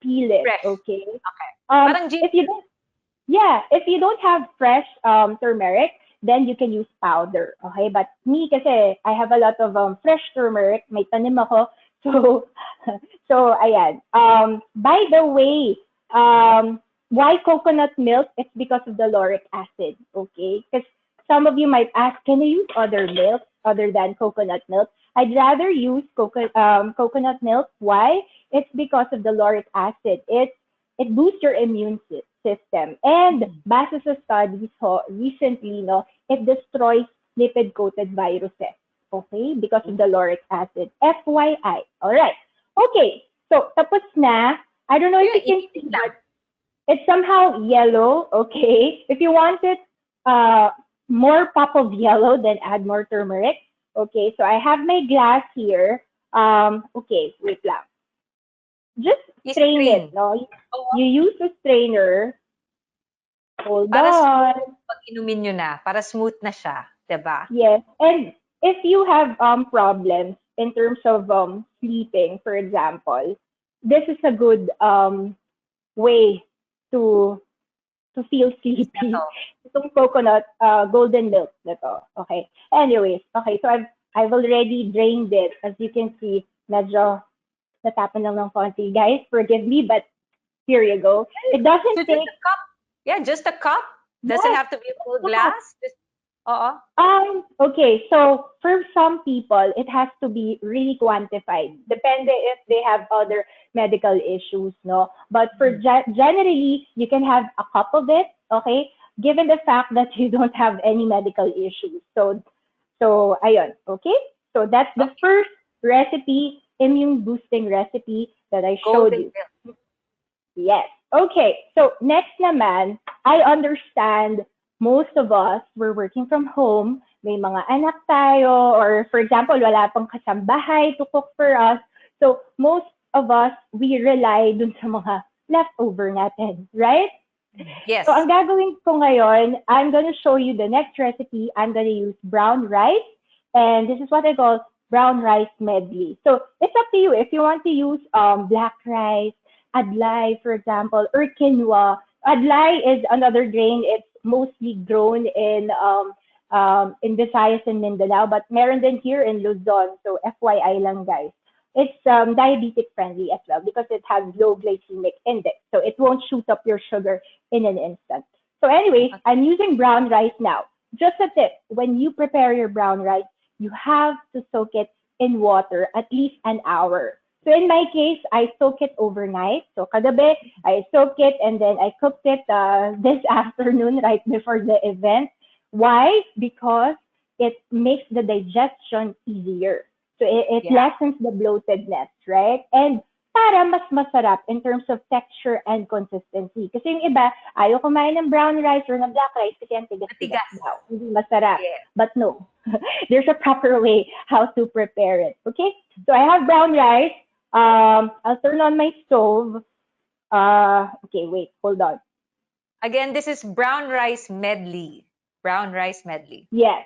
peel it, fresh. Okay? Okay. If you don't have fresh turmeric, then you can use powder. Okay? But me kasi, I have a lot of fresh turmeric. May tanim ako. So ayan. By the way, why coconut milk? It's because of the lauric acid. Okay? Because some of you might ask, can I use other milk other than coconut milk? I'd rather use coconut milk. Why? It's because of the lauric acid. It boosts your immune system. And base sa studies recently, it destroys lipid-coated viruses. Okay? Because of the lauric acid. FYI. Alright. Okay. So, tapos na. I don't know if you can see, but it's somehow yellow. Okay? If you want it more pop of yellow, then add more turmeric. Okay? So, I have my glass here. Okay. Wait lang. Just strain it, no? You use a strainer. Hold Para on. smooth, pag inumin nyo na, para smooth na siya, diba? Yes. And if you have problems in terms of sleeping, for example, this is a good way to feel sleepy. Itong coconut golden milk na to. Okay. Anyways, okay. So I've already drained it. As you can see, medyo natapan lang ng konti. Guys, forgive me, but here you go. It doesn't So take... just a cup? Yeah, just a cup? Doesn't have to be a full glass? Just, okay, so for some people, it has to be really quantified. Depende if they have other medical issues, no? But for generally, you can have a cup of it, okay? Given the fact that you don't have any medical issues. So ayun, okay? So that's the first recipe, immune boosting recipe that I showed you. Yes. Okay. So next naman, I understand most of us were working from home. May mga anak tayo, or for example, wala pang kasambahay to cook for us. So most of us, we rely dun sa mga leftover natin, right? Yes. So ang gagawin ko ngayon, I'm gonna show you the next recipe. I'm gonna use brown rice, and this is what I call brown rice medley. So it's up to you if you want to use black rice, adlay, for example, or quinoa. Adlay is another grain. It's mostly grown in Visayas and Mindanao, but meron din here in Luzon. So FYI lang, guys. It's diabetic friendly as well because it has low glycemic index. So it won't shoot up your sugar in an instant. So anyways, I'm using brown rice now. Just a tip, when you prepare your brown rice, you have to soak it in water at least an hour. So in my case, I soak it overnight. So kagabi, I soak it and then I cooked it this afternoon right before the event. Why? Because it makes the digestion easier. So it lessens the bloatedness, right? And para mas masarap in terms of texture and consistency. Kasi yung iba, ayaw kumain ng brown rice or ng black rice kasi ang tigas-tigas daw. Hindi masarap. Yeah. But no, there's a proper way how to prepare it, okay? So I have brown rice. I'll turn on my stove. Okay, wait, hold on. Again, this is brown rice medley. Brown rice medley. Yes.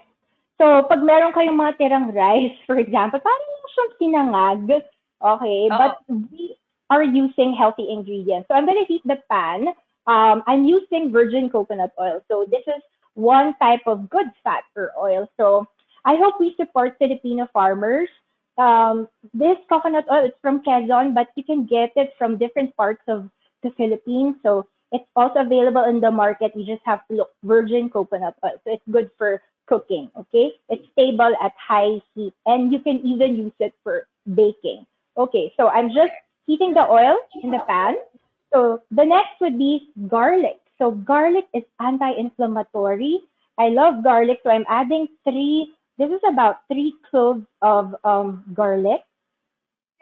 So, pag meron kayong mga tirang rice, for example, parang yung siyang sinangag, okay, but we are using healthy ingredients. So, I'm gonna heat the pan. I'm using virgin coconut oil. So, this is one type of good fat for oil. So, I hope we support Filipino farmers. This coconut oil is from Quezon, but you can get it from different parts of the Philippines. So, it's also available in the market. You just have to look virgin coconut oil. So, it's good for cooking, okay? It's stable at high heat, and you can even use it for baking. Okay, so I'm just heating the oil in the pan. So the next would be garlic. So garlic is anti-inflammatory. I love garlic, so I'm adding this is about 3 cloves of garlic.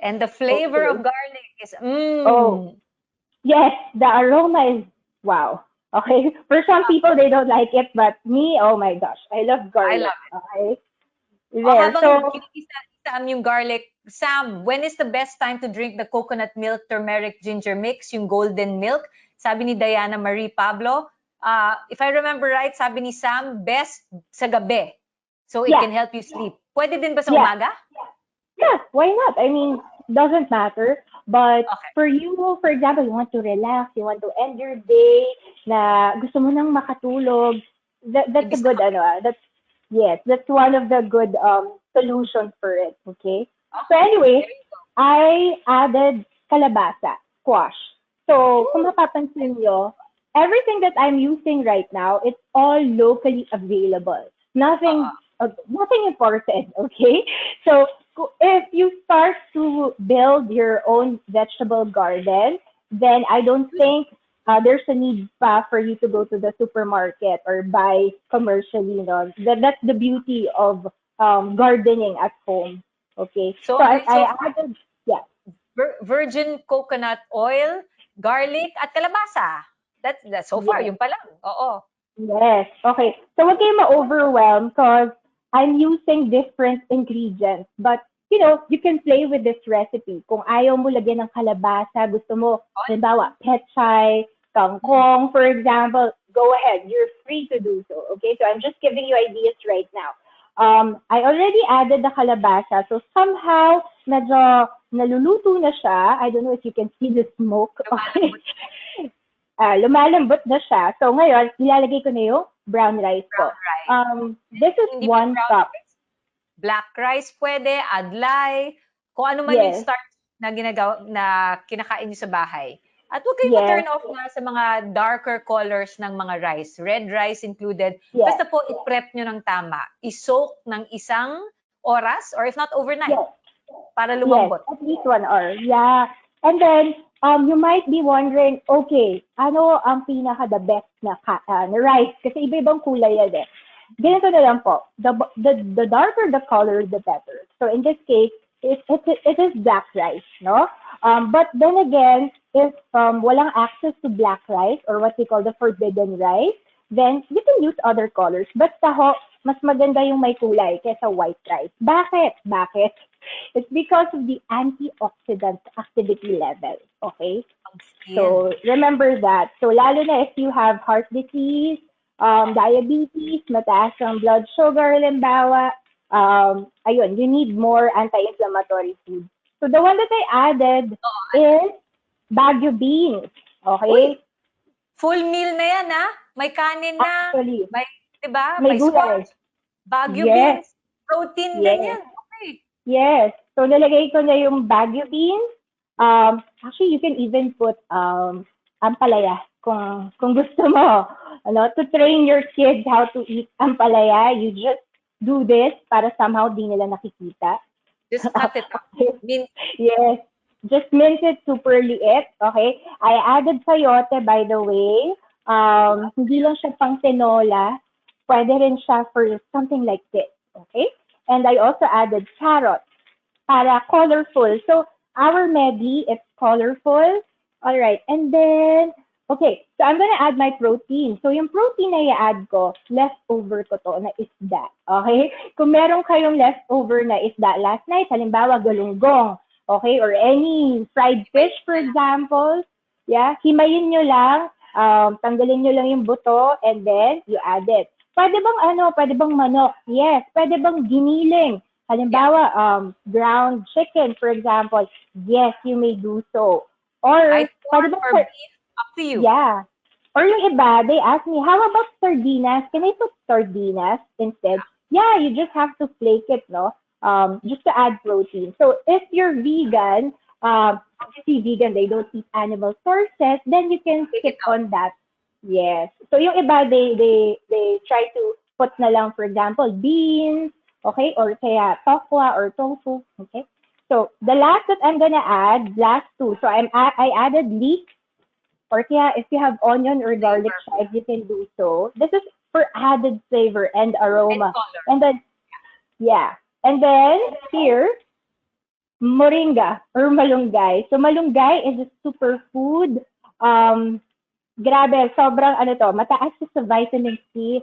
And the flavor of garlic is, Oh, yes, the aroma is, wow. Okay, for some people they don't like it, but me, oh my gosh, I love garlic. I love it. Okay, there. So, Sam, yung garlic. Sam, when is the best time to drink the coconut milk, turmeric, ginger mix, yung golden milk? Sabi ni Diana Marie Pablo. If I remember right, sabi ni Sam, best sa gabi. So it can help you sleep. Pwede din ba sa umaga? Yeah, why not? I mean, doesn't matter. But for you, for example, you want to relax, you want to end your day, na gusto mo nang makatulog, that's a good, that's one of the good solutions for it, okay? So anyway, I added kalabasa, squash. So kung mapapansin nyo, everything that I'm using right now, it's all locally available. Nothing imported, okay? So if you start to build your own vegetable garden, then I don't think there's a need pa for you to go to the supermarket or buy commercially, That's the beauty of gardening at home. Okay. So, So I added, yeah. Virgin coconut oil, garlic, at kalabasa. That's so far, Yes. yung pa lang. Oo. Yes. Okay. So huwag kayong ma-overwhelm because I'm using different ingredients. But, you can play with this recipe. Kung ayaw mo lagyan ng kalabasa, gusto mo, halimbawa, pechay, kangkong, for example, go ahead. You're free to do so. Okay? So I'm just giving you ideas right now. I already added the kalabasa. So somehow, medyo naluluto na siya. I don't know if you can see the smoke. Okay. Lumalambot na siya. So ngayon, ilalagay ko na yung brown rice ko. This is Hindi 1 cup. Black rice pwede, adlay, kung ano man yung starch na kinakain niyo sa bahay. At huwag kayong ma-turn off na sa mga darker colors ng mga rice. Red rice included. Basta po, i-prep nyo ng tama. I-soak ng 1 oras or if not overnight. Para lumambot. Yes, at least 1 hour. Yeah. And then, you might be wondering, okay, ano ang the best na rice? Kasi iba-ibang kulay yan eh. Ganito na lang po. The darker the color, the better. So in this case, it is black rice, no? But then again, if walang access to black rice or what we call the forbidden rice, then you can use other colors. Basta ho, mas maganda yung may kulay kaysa white rice. Bakit? It's because of the antioxidant activity level. Okay? So remember that. So lalo na if you have heart disease, diabetes, mataas ang blood sugar, halimbawa, ayun, you need more anti-inflammatory food. So the one that I added is Baguio beans. Okay? Uy, full meal na yan, ha? May kanin na. Actually, may, diba? May squash. Baguio beans. Protein din yan. Okay. Yes. So nalagay ko na yung Baguio beans. Actually, you can even put ampalaya kung gusto mo. To train your kids how to eat ampalaya, you just do this para somehow di nila nakikita. Just cut it up. Yes. Just mince it super liit. Okay? I added sayote, by the way. Hindi lang siya pang tinola. Pwede rin siya for something like this. Okay? And I also added carrots para colorful. So, our medley, it's colorful. All right. And then, okay. So, I'm gonna add my protein. So, yung protein na i-add ko, leftover ko to na isda. Okay? Kung meron kayong leftover na isda last night, halimbawa galunggong, okay? Or any fried fish, for example, himayin nyo lang, tanggalin nyo lang yung buto, and then you add it. Pwede bang manok? Yes. Pwede bang giniling? Halimbawa, ground chicken, for example. Yes, you may do so. Or, pwede bang beef? Up to you. Yeah. Or yung iba, they ask me, how about sardinas? Can I put sardinas instead? Yeah, you just have to flake it, no? Just to add protein. So if you're vegan, obviously vegan, they don't eat animal sources, then you can skip on that. Yes. So yung iba, they try to put na lang, for example, beans, okay? Or kaya tokwa or tofu, okay? So the last that I'm gonna add, last 2. So I added leeks, or kaya if you have onion or garlic chives, you can do so. This is for added flavor and aroma. And then, and then here, moringa or malunggay. So malunggay is a superfood. Grabe, sobrang mataas sa vitamin C,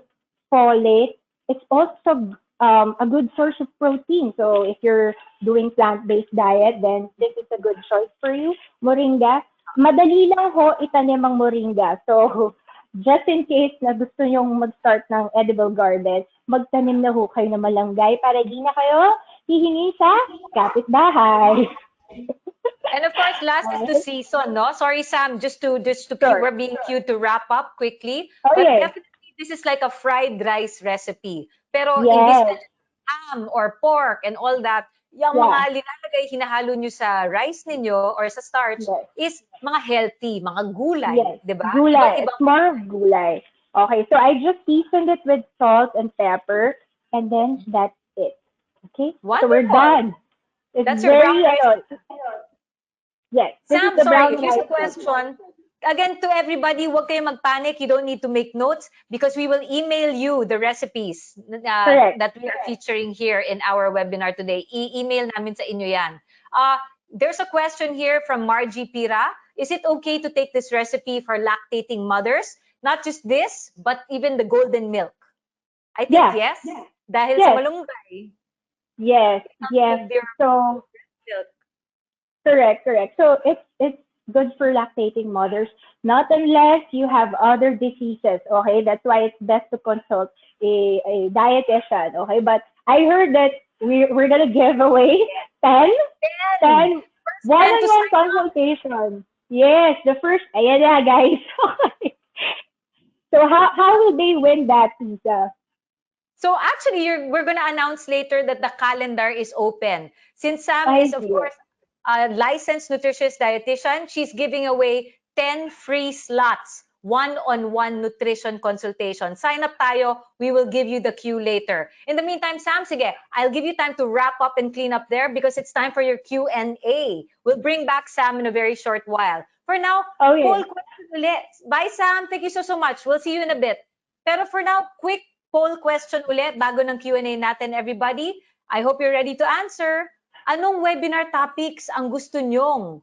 folate. It's also a good source of protein. So if you're doing plant-based diet, then this is a good choice for you. Moringa. Madali lang ho itanim ang moringa. So just in case na gusto nyong mag-start ng edible garden, magtanim na ho kayo ng malunggay para di na kayo hihingi sa kapitbahay. And of course, last is the season, no? Sorry, Sam, just to we're being cute to wrap up quickly. But definitely, this is like a fried rice recipe. Pero in this ham or pork and all that, yung mga linalagay, hinahalo nyo sa rice ninyo or sa starch is mga healthy, mga gulay, di ba? Gulay. It's more of gulay. Okay, so I just seasoned it with salt and pepper, and then that's it. Okay? Wonderful. So we're done. It's That's your brown rice. Yes. Sam, sorry, here's a question. again, to everybody, huwag kayong magpanic. You don't need to make notes because we will email you the recipes that we are featuring here in our webinar today. I-email namin sa inyo yan. There's a question here from Margie Pira. Is it okay to take this recipe for lactating mothers? Not just this, but even the golden milk. I think yes. Dahil sa malunggay. Yes. So correct. So it's good for lactating mothers, not unless you have other diseases. Okay, that's why it's best to consult a dietitian. Okay, but I heard that we're gonna give away 10 one-on-one consultation. Yes, the first. Ayan na, guys. So how will they win that, Lisa? So actually, we're going to announce later that the calendar is open. Since Sam is, of course, a licensed nutritionist dietitian, she's giving away 10 free slots, one-on-one nutrition consultation. Sign up tayo. We will give you the queue later. In the meantime, Sam, sige, I'll give you time to wrap up and clean up there because it's time for your Q&A. We'll bring back Sam in a very short while. For now, poll question ulit. Bye, Sam. Thank you so much. We'll see you in a bit. Pero for now, quick poll question ulit bago ng Q&A natin, everybody. I hope you're ready to answer. Anong webinar topics ang gusto nyong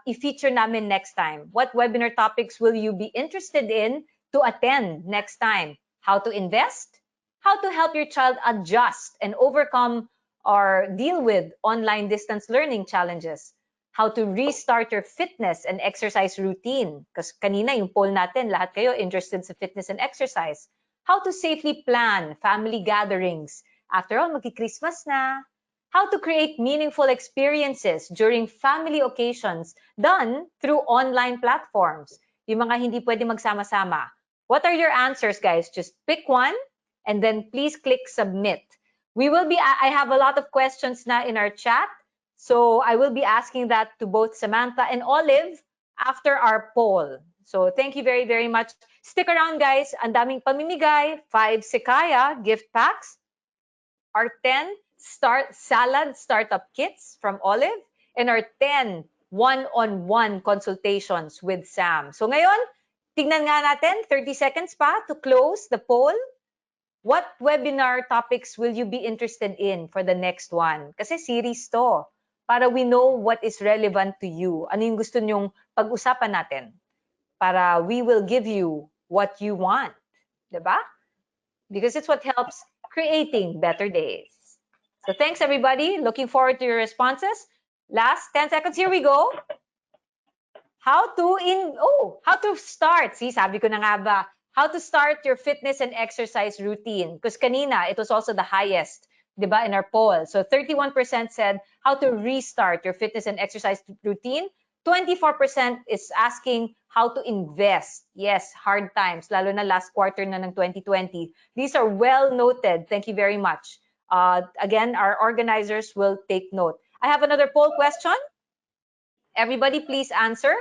i-feature namin next time? What webinar topics will you be interested in to attend next time? How to invest? How to help your child adjust and overcome or deal with online distance learning challenges? How to restart your fitness and exercise routine? Kasi kanina yung poll natin, lahat kayo interested sa fitness and exercise. How to safely plan family gatherings? After all, magki-Christmas na. How to create meaningful experiences during family occasions done through online platforms. Yung mga hindi pwede magsama-sama. What are your answers, guys? Just pick one and then please click submit. I have a lot of questions na in our chat. So I will be asking that to both Samantha and Olive after our poll. So thank you very, very much. Stick around, guys. Ang daming pamimigay. 5 Sekaya gift packs. Our 10 salad startup kits from Olive. And our 10 one-on-one consultations with Sam. So ngayon, tingnan nga natin, 30 seconds pa to close the poll. What webinar topics will you be interested in for the next one? Kasi series to. Para we know what is relevant to you. Ano yung gusto nyong pag-usapan natin? Para we will give you what you want. Diba? Because it's what helps creating better days. So thanks, everybody. Looking forward to your responses. Last 10 seconds. Here we go. How to start. See, sabi ko na nga ba. How to start your fitness and exercise routine. Because kanina, it was also the highest, diba, in our poll. So 31% said how to restart your fitness and exercise routine. 24% is asking how to invest. Yes, hard times, lalo na last quarter na ng 2020. These are well noted. Thank you very much. Again, our organizers will take note. I have another poll question. Everybody please answer.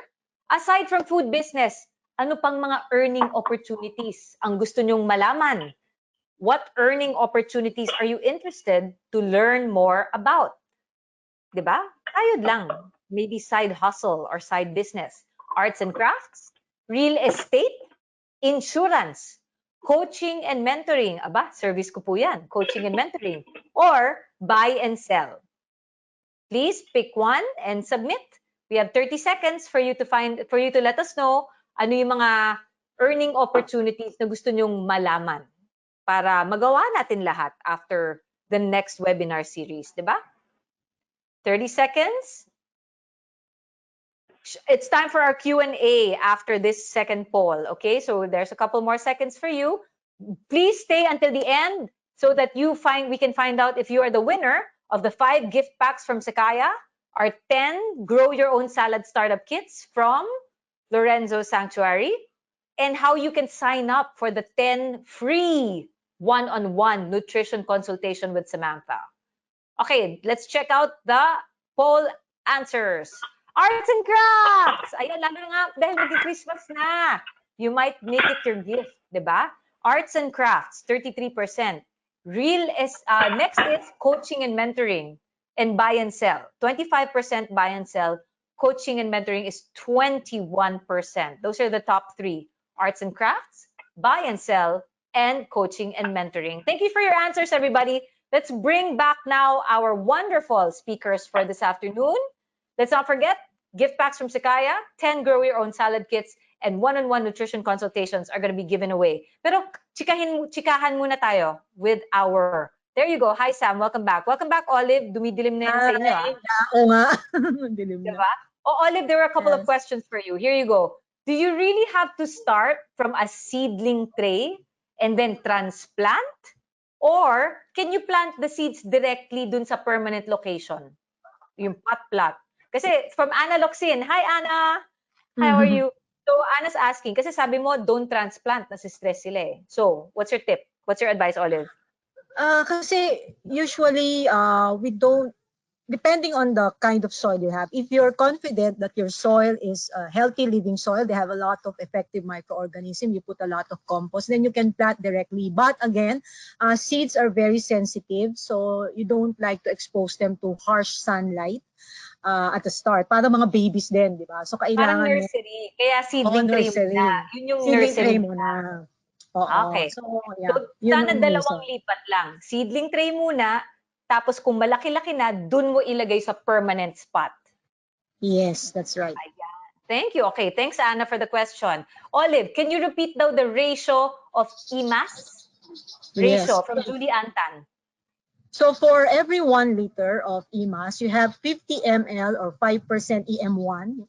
Aside from food business, ano pang mga earning opportunities ang gusto nyong malaman? What earning opportunities are you interested to learn more about? Diba? Kayod lang. Maybe side hustle or side business. Arts and crafts, real estate, insurance, coaching and mentoring. Aba, service ko po yan. Coaching and mentoring. Or buy and sell. Please pick one and submit. We have 30 seconds for you to let us know ano yung mga earning opportunities na gusto nyong malaman para magawa natin lahat after the next webinar series, di ba? 30 seconds. It's time for our Q&A after this second poll, okay? So there's a couple more seconds for you. Please stay until the end so that we can find out if you are the winner of the 5 gift packs from Sekaya, our 10 Grow Your Own Salad Startup Kits from Lorenzo Sanctuary, and how you can sign up for the 10 free one-on-one nutrition consultation with Samantha. Okay, let's check out the poll answers. Arts and crafts! Ayan, lalo nga, dahil mag-Christmas na. You might make it your gift, di ba? Arts and crafts, 33%. Next is coaching and mentoring and buy and sell. 25% buy and sell, coaching and mentoring is 21%. Those are the top three: arts and crafts, buy and sell, and coaching and mentoring. Thank you for your answers, everybody. Let's bring back now our wonderful speakers for this afternoon. Let's not forget, gift packs from Sakaya, 10 grow your own salad kits, and one-on-one nutrition consultations are going to be given away. Pero chikahan muna tayo with our... There you go. Hi, Sam. Welcome back. Welcome back, Olive. Dumidilim na yan sa inyo. Oo nga. Dilim na. Diba? Oh, Olive, there were a couple of questions for you. Here you go. Do you really have to start from a seedling tray and then transplant? Or can you plant the seeds directly dun sa permanent location? Yung pot plant. Kasi from Anna Loxin. Hi, Anna. How are you? So, Anna's asking, kasi sabi mo, don't transplant, nasistress sila eh. So, what's your tip? What's your advice, Olive? Kasi usually, we don't, depending on the kind of soil you have, if you're confident that your soil is a healthy living soil, they have a lot of effective microorganisms, you put a lot of compost, then you can plant directly. But again, seeds are very sensitive, so you don't like to expose them to harsh sunlight at the start. Para mga babies din, di ba? So kailangan parang nursery. Kaya seedling tray muna. Yun yung seedling nursery tray muna. Oo. Okay. So, yeah. So, sana dalawang lipat lang. Seedling tray muna, tapos kung malaki-laki na, dun mo ilagay sa permanent spot. Yes, that's right. Ayan. Thank you. Okay, thanks Anna for the question. Olive, can you repeat daw the ratio of EMAS? Ratio from Julie Antan. So for every 1 liter of EMAS, you have 50 ml or 5% EM1,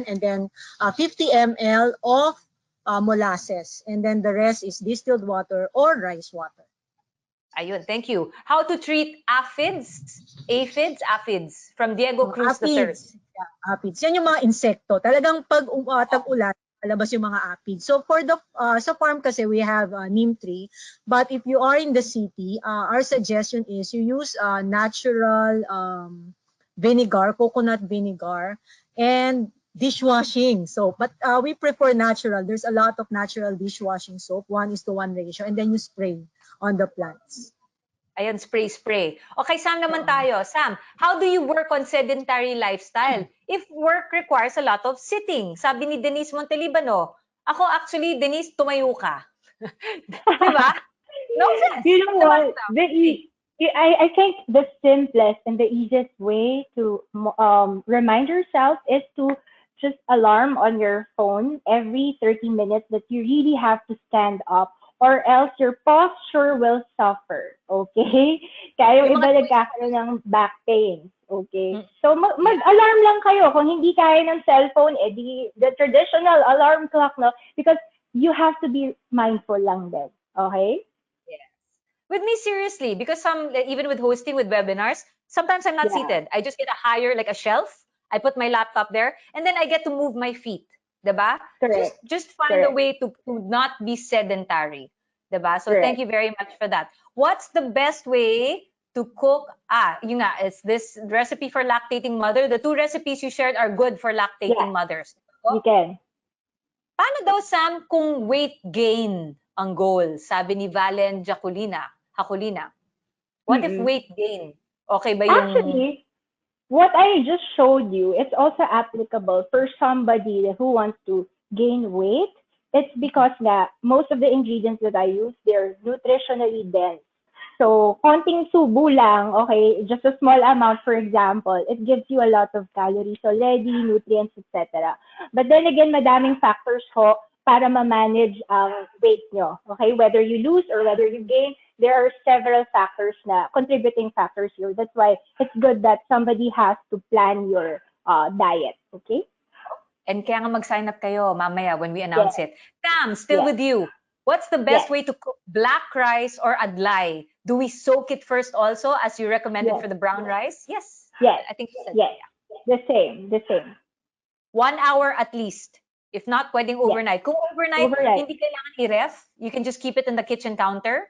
and then 50 ml of molasses, and then the rest is distilled water or rice water. Ayun, thank you. How to treat aphids from Diego Cruz III. Aphids. Yan yung mga insekto. Talagang pag tag-ulan, alabas yung mga aphids. So for the sa farm kasi we have neem tree, but if you are in the city, our suggestion is you use natural vinegar, coconut vinegar, and dishwashing soap. But we prefer natural. There's a lot of natural dishwashing soap, 1:1 ratio, and then you spray on the plants. Ayun, spray. Okay, Sam naman tayo. Sam, how do you work on sedentary lifestyle if work requires a lot of sitting? Sabi ni Denise Montelibano. Ako actually, Denise, tumayo ka. Diba? No sense. You know what? I think the simplest and the easiest way to remind yourself is to just alarm on your phone every 30 minutes that you really have to stand up, or else your posture will suffer, okay? Kaya yung iba nagkakaroon ng back pain, okay? So mag-alarm lang kayo. Kung hindi kaya ng cellphone, the traditional alarm clock, no? Because you have to be mindful lang din, okay? Yes. With me, seriously, because even with hosting with webinars, sometimes I'm not seated. I just get a shelf. I put my laptop there, and then I get to move my feet. Diba? Just find a way to not be sedentary. Diba? So thank you very much for that. What's the best way to cook? Yun nga, it's this recipe for lactating mother. The 2 recipes you shared are good for lactating mothers. You can. Paano daw, Sam, kung weight gain ang goal? Sabi ni Valen Hakulina. What if weight gain? Okay ba yung... Actually, what I just showed you, it's also applicable for somebody who wants to gain weight. It's because most of the ingredients that I use, they're nutritionally dense. So, konting subo lang, okay, just a small amount, for example, it gives you a lot of calories already, nutrients, etc. But then again, madaming factors ho para ma-manage ang weight nyo, okay? Whether you lose or whether you gain, there are several factors contributing factors here. That's why it's good that somebody has to plan your diet, okay? And kaya nga mag-sign up kayo mamaya when we announce it. Sam, still with you. What's the best way to cook black rice or adlay? Do we soak it first also, as you recommended for the brown rice? Yes. I think you said the same. 1 hour at least. If not, pwedeng overnight. Kung overnight, hindi kailangan i-ref. You can just keep it in the kitchen counter.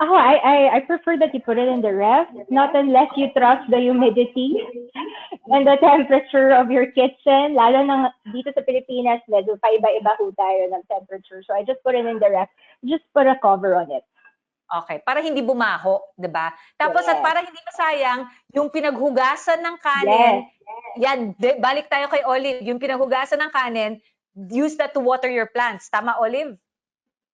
Oh, I prefer that you put it in the ref, not unless you trust the humidity and the temperature of your kitchen. Lalo na dito sa Pilipinas, medyo paiba-iba ho tayo ng temperature. So I just put it in the ref. Just put a cover on it. Okay, para hindi bumaho, 'di ba? Tapos at para hindi masayang yung pinaghugasan ng kanin, Yan, balik tayo kay Olive. Yung pinanghugasan ng kanin, use that to water your plants. Tama, Olive?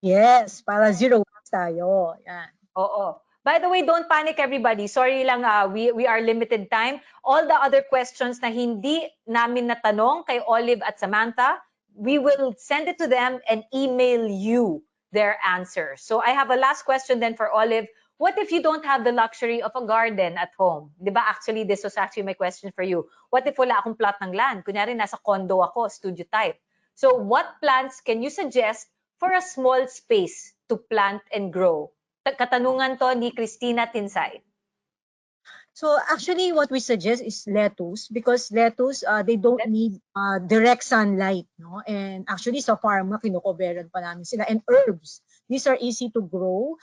Yes, para zero waste tayo. Yan. Oo. By the way, don't panic everybody. Sorry lang, we are limited time. All the other questions na hindi namin natanong kay Olive at Samantha, we will send it to them and email you their answers. So I have a last question then for Olive. What if you don't have the luxury of a garden at home? Di ba? Actually, this was actually my question for you. What if wala akong plot ng land? Kunyari, nasa condo ako, studio type. So what plants can you suggest for a small space to plant and grow? Katanungan to ni Christina Tinsay. So actually, what we suggest is lettuce because lettuce, they don't need direct sunlight, no? And actually, sa farm, kinukoveran pa namin sila. And herbs, these are easy to grow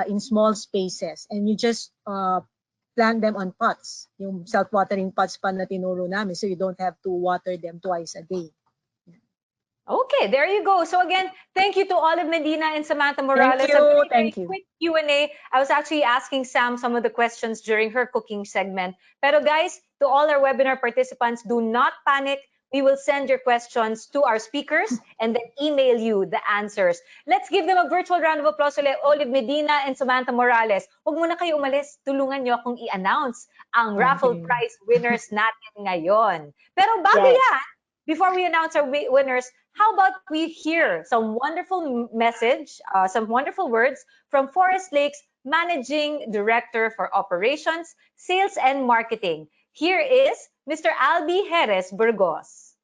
in small spaces. And you just plant them on pots, yung self-watering pots pa na tinuro namin, so you don't have to water them twice a day. Okay, there you go. So again, thank you to Olive Medina and Samantha Morales. Thank you. Very quick Q&A. I was actually asking Sam some of the questions during her cooking segment. Pero guys, to all our webinar participants, do not panic. We will send your questions to our speakers and then email you the answers. Let's give them a virtual round of applause ulit, Olive Medina and Samantha Morales. Huwag muna kayo umalis. Tulungan nyo akong i-announce ang raffle prize winners natin ngayon. Pero bago yan, before we announce our winners, how about we hear some wonderful message, some wonderful words from Forest Lake's Managing Director for Operations, Sales and Marketing. Here is Mr. Albi Jerez Burgos.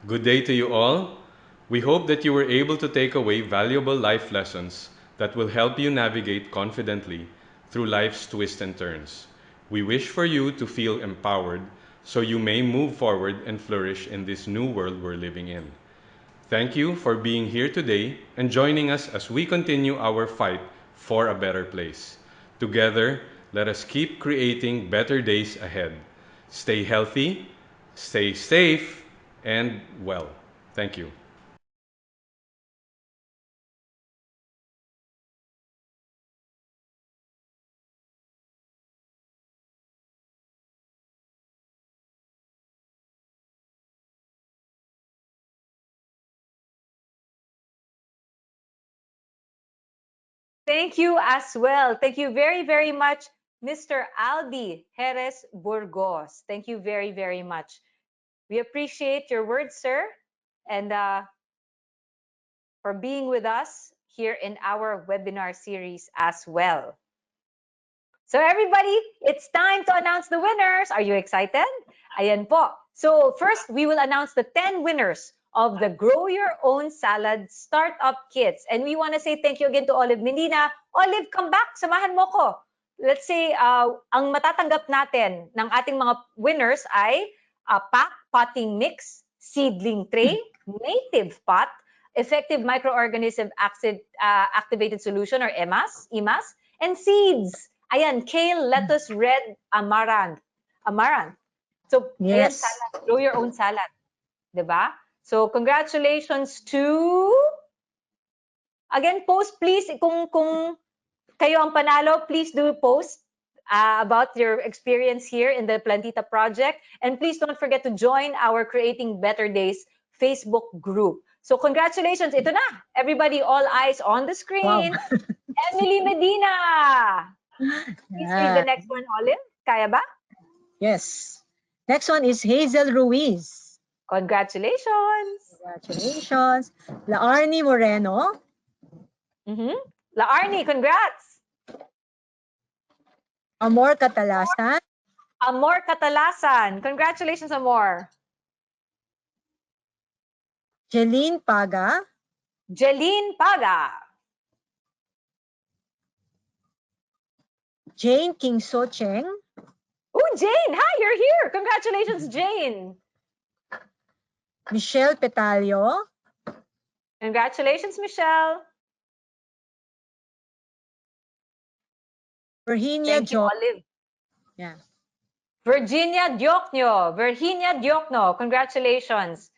Good day to you all. We hope that you were able to take away valuable life lessons that will help you navigate confidently through life's twists and turns. We wish for you to feel empowered so you may move forward and flourish in this new world we're living in. Thank you for being here today and joining us as we continue our fight for a better place. Together, let us keep creating better days ahead. Stay healthy, stay safe, and well. Thank you. Thank you as well. Thank you very, very much, Mr. Albi Jerez Burgos. Thank you very, very much. We appreciate your words, sir, and for being with us here in our webinar series as well. So everybody, it's time to announce the winners. Are you excited? Ayan po. So first, we will announce the 10 winners of the Grow Your Own Salad Startup Kits. And we want to say thank you again to Olive Medina. Olive, come back. Samahan mo ko. Let's say, ang matatanggap natin ng ating mga winners ay pack potting mix, seedling tray, native pot, effective microorganism activated solution or EMAS, and seeds. Ayan, kale, lettuce, red, amaranth. So, ayan, salad. Grow your own salad. Diba? So, congratulations to... Again, post please. Kung kayo ang panalo, please do post about your experience here in the PlanTita Project. And please don't forget to join our Creating Better Days Facebook group. So congratulations. Ito na. Everybody, all eyes on the screen. Wow. Emily Medina. Please read the next one, Olive. Kaya ba? Yes. Next one is Hazel Ruiz. Congratulations. Congratulations. La Arnie Moreno. La Arnie, congrats. Amor Catalasan. Amor Catalasan. Congratulations, Amor. Jeline Paga. Jeline Paga. Jane Kingso Cheng. Oh, Jane. Hi, you're here. Congratulations, Jane. Michelle Petalio. Congratulations, Michelle. Virginia Thank you, Olive. Yeah. Virginia Diokno. Virginia Diokno. Congratulations.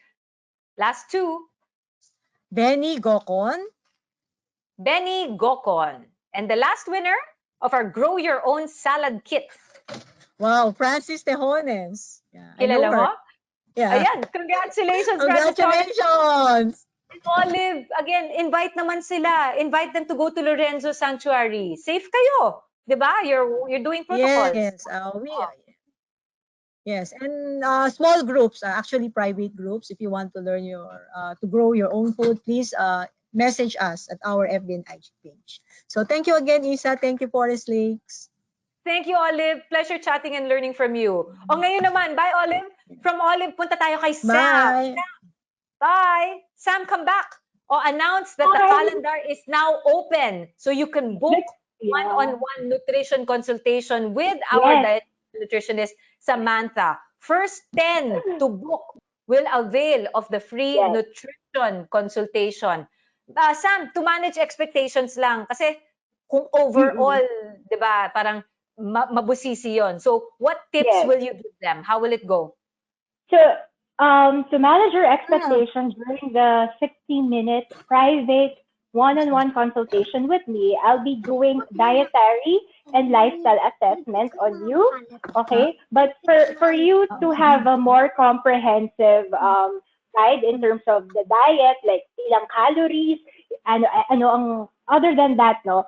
Last two. Benny Gokon. Benny Gokon. And the last winner of our Grow Your Own Salad Kit. Wow, Francis Tejones. Yeah, I know Kilala mo? her. Yeah. Ayan, congratulations, Francis Tejones. Congratulations! Olive, again, invite naman sila. Invite them to go to Lorenzo Sanctuary. Safe kayo. 'Di ba? You're doing protocols. Yes, yes, and small groups, actually private groups. If you want to learn to grow your own food, please message us at our FB and IG page. So thank you again, Isa. Thank you, Forest Lakes. Thank you, Olive. Pleasure chatting and learning from you. O ngayon naman, bye, Olive. From Olive, punta tayo kay Sam. Bye. Sam, bye. Sam, come back. O announce that the calendar is now open. So you can book one-on-one nutrition consultation with our nutritionist, Samantha. First 10 to book will avail of the free nutrition consultation. Sam, to manage expectations lang. Kasi kung overall, di ba, parang mabusisi yon. So what tips will you give them? How will it go? To manage your expectations during the 60-minute private one-on-one consultation with me, I'll be doing dietary and lifestyle assessment on you. Okay, but for you to have a more comprehensive guide in terms of the diet, like ilang calories, ano ang other than that, no,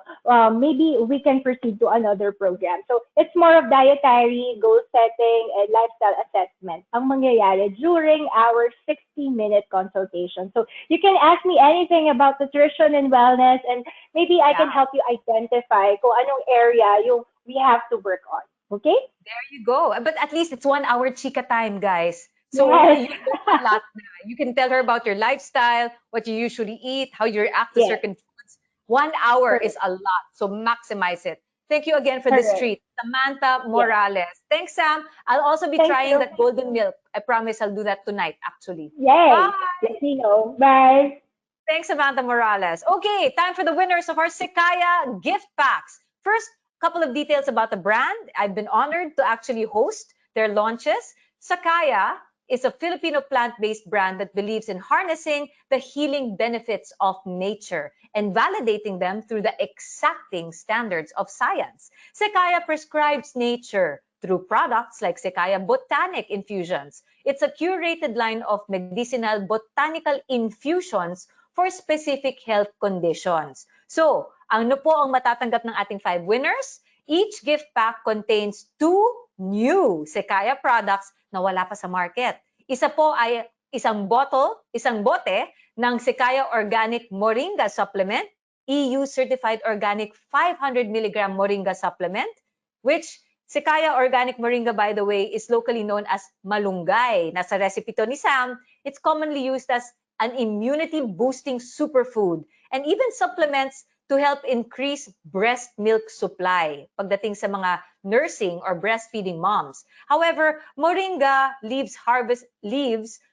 maybe we can proceed to another program. So it's more of dietary, goal setting, and lifestyle assessment ang mangyayari during our 60-minute consultation. So you can ask me anything about nutrition and wellness, and maybe I can help you identify kung anong area we have to work on. Okay? There you go. But at least it's 1 hour chika time, guys. So you learn a lot na. You can tell her about your lifestyle, what you usually eat, how you react to certain foods. 1 hour is a lot. So maximize it. Thank you again for this treat. Samantha Morales. Thanks, Sam. I'll also be trying that golden milk. I promise I'll do that tonight, actually. Yay! Bye. Let me know. Bye. Thanks, Samantha Morales. Okay, time for the winners of our Sekaya gift packs. First, couple of details about the brand. I've been honored to actually host their launches. Sakaya is a Filipino plant-based brand that believes in harnessing the healing benefits of nature and validating them through the exacting standards of science. Sekaya prescribes nature through products like Sekaya Botanic Infusions. It's a curated line of medicinal botanical infusions for specific health conditions. So, ano po ang matatanggap ng ating 5 winners? Each gift pack contains 2 new Sekaya products na wala pa sa market. Isa po ay isang bote ng Sekaya Organic Moringa Supplement, EU Certified Organic 500 mg Moringa Supplement, which Sekaya Organic Moringa, by the way, is locally known as malunggay. Nasa recipe to ni Sam, it's commonly used as an immunity-boosting superfood and even supplements to help increase breast milk supply pagdating sa mga nursing or breastfeeding moms. However, moringa leaves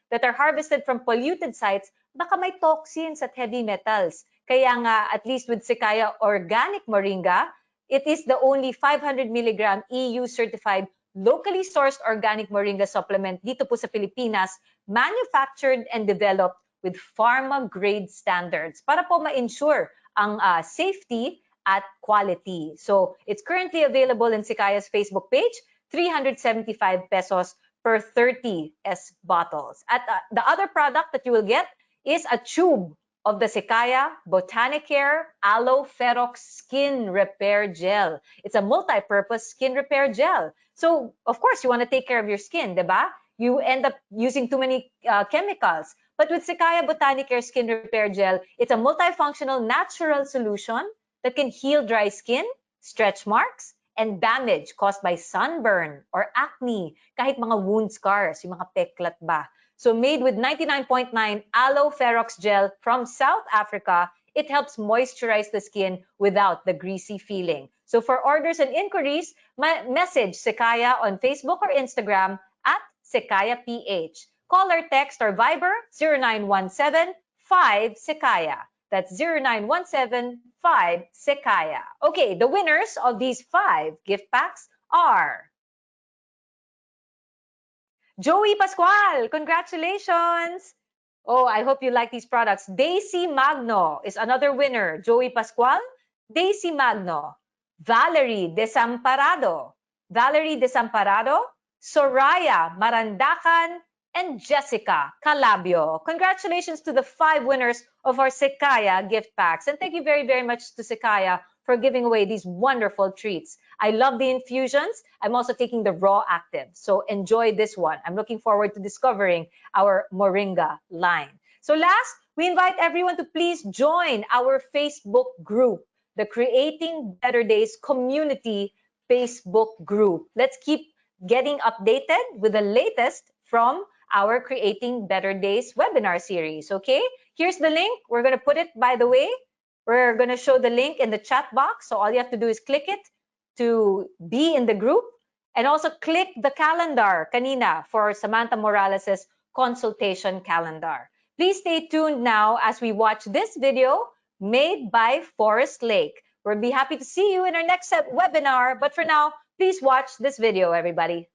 that are harvested from polluted sites baka may toxins at heavy metals. Kaya nga, at least with Sekaya Organic Moringa, it is the only 500 mg EU certified locally sourced organic moringa supplement dito po sa Pilipinas, manufactured and developed with pharma-grade standards para po ma-ensure ang safety at quality. So, it's currently available in Sekaya's Facebook page, 375 pesos per 30 bottles. At the other product that you will get is a tube of the Sekaya Botanicare Aloe Ferox Skin Repair Gel. It's a multi-purpose skin repair gel. So, of course, you want to take care of your skin, diba? You end up using too many chemicals. But with Sekaya Botanicare Skin Repair Gel, it's a multifunctional natural solution that can heal dry skin, stretch marks, and damage caused by sunburn or acne, kahit mga wound scars, yung mga peklat ba. So made with 99.9 aloe ferox gel from South Africa, it helps moisturize the skin without the greasy feeling. So for orders and inquiries, message Sekaya on Facebook or Instagram at SekayaPH. Call or text or Viber 0917-5-SEKAYA. That's 0917-5-SEKAYA. Okay, the winners of these 5 gift packs are Joey Pascual. Congratulations! Oh, I hope you like these products. Daisy Magno is another winner. Joey Pascual, Daisy Magno. Valerie Desamparado, Soraya Marandakan, and Jessica Calabio. Congratulations to the 5 winners of our Sekaya gift packs. And thank you very, very much to Sekaya for giving away these wonderful treats. I love the infusions. I'm also taking the raw active. So enjoy this one. I'm looking forward to discovering our Moringa line. So last, we invite everyone to please join our Facebook group, the Creating Better Days Community Facebook group. Let's keep getting updated with the latest from our Creating Better Days webinar series, okay? Here's the link. We're going to put it, by the way, we're going to show the link in the chat box. So all you have to do is click it to be in the group, and also click the calendar kanina for Samantha Morales' consultation calendar. Please stay tuned now as we watch this video made by Forest Lake. We'll be happy to see you in our next webinar. But for now, please watch this video, everybody.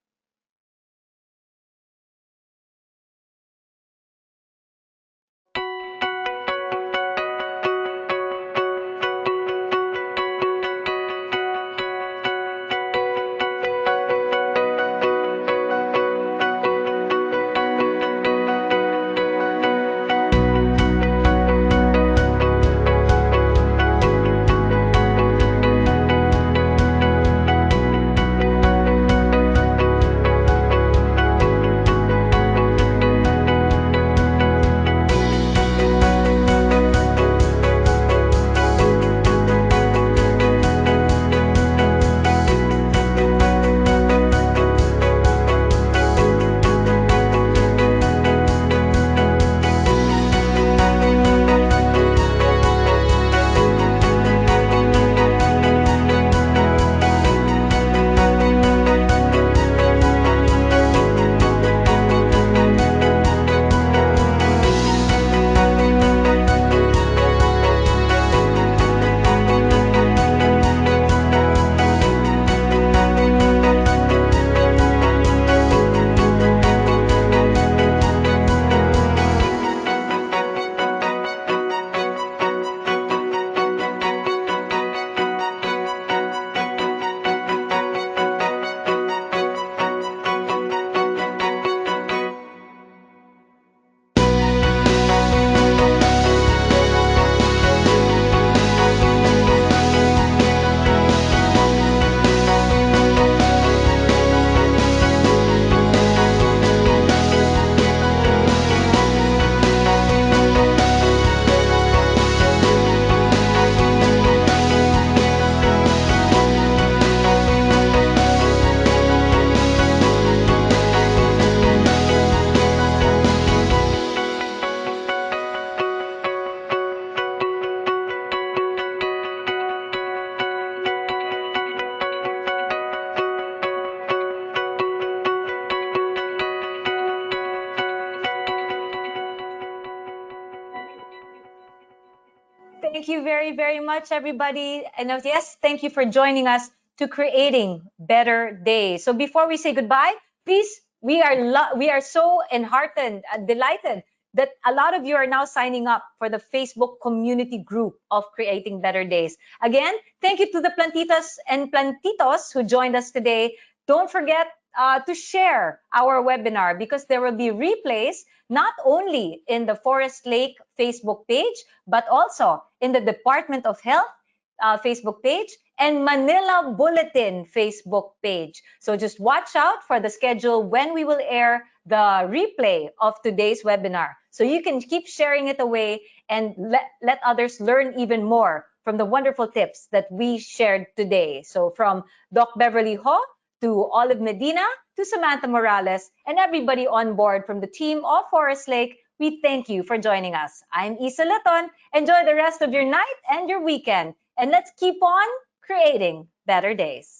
Thank you very, very much, everybody. And yes, thank you for joining us to Creating Better Days. So before we say goodbye, please, we are so enheartened and delighted that a lot of you are now signing up for the Facebook community group of Creating Better Days. Again, thank you to the Plantitas and Plantitos who joined us today. Don't forget to share our webinar because there will be replays not only in the Forest Lake Facebook page, but also in the Department of Health Facebook page and Manila Bulletin Facebook page. So just watch out for the schedule when we will air the replay of today's webinar. So you can keep sharing it away and let others learn even more from the wonderful tips that we shared today. So from Doc Beverly Ho to Olive Medina to Samantha Morales and everybody on board from the team of Forest Lake, we thank you for joining us. I'm Isa Laton. Enjoy the rest of your night and your weekend. And let's keep on creating better days.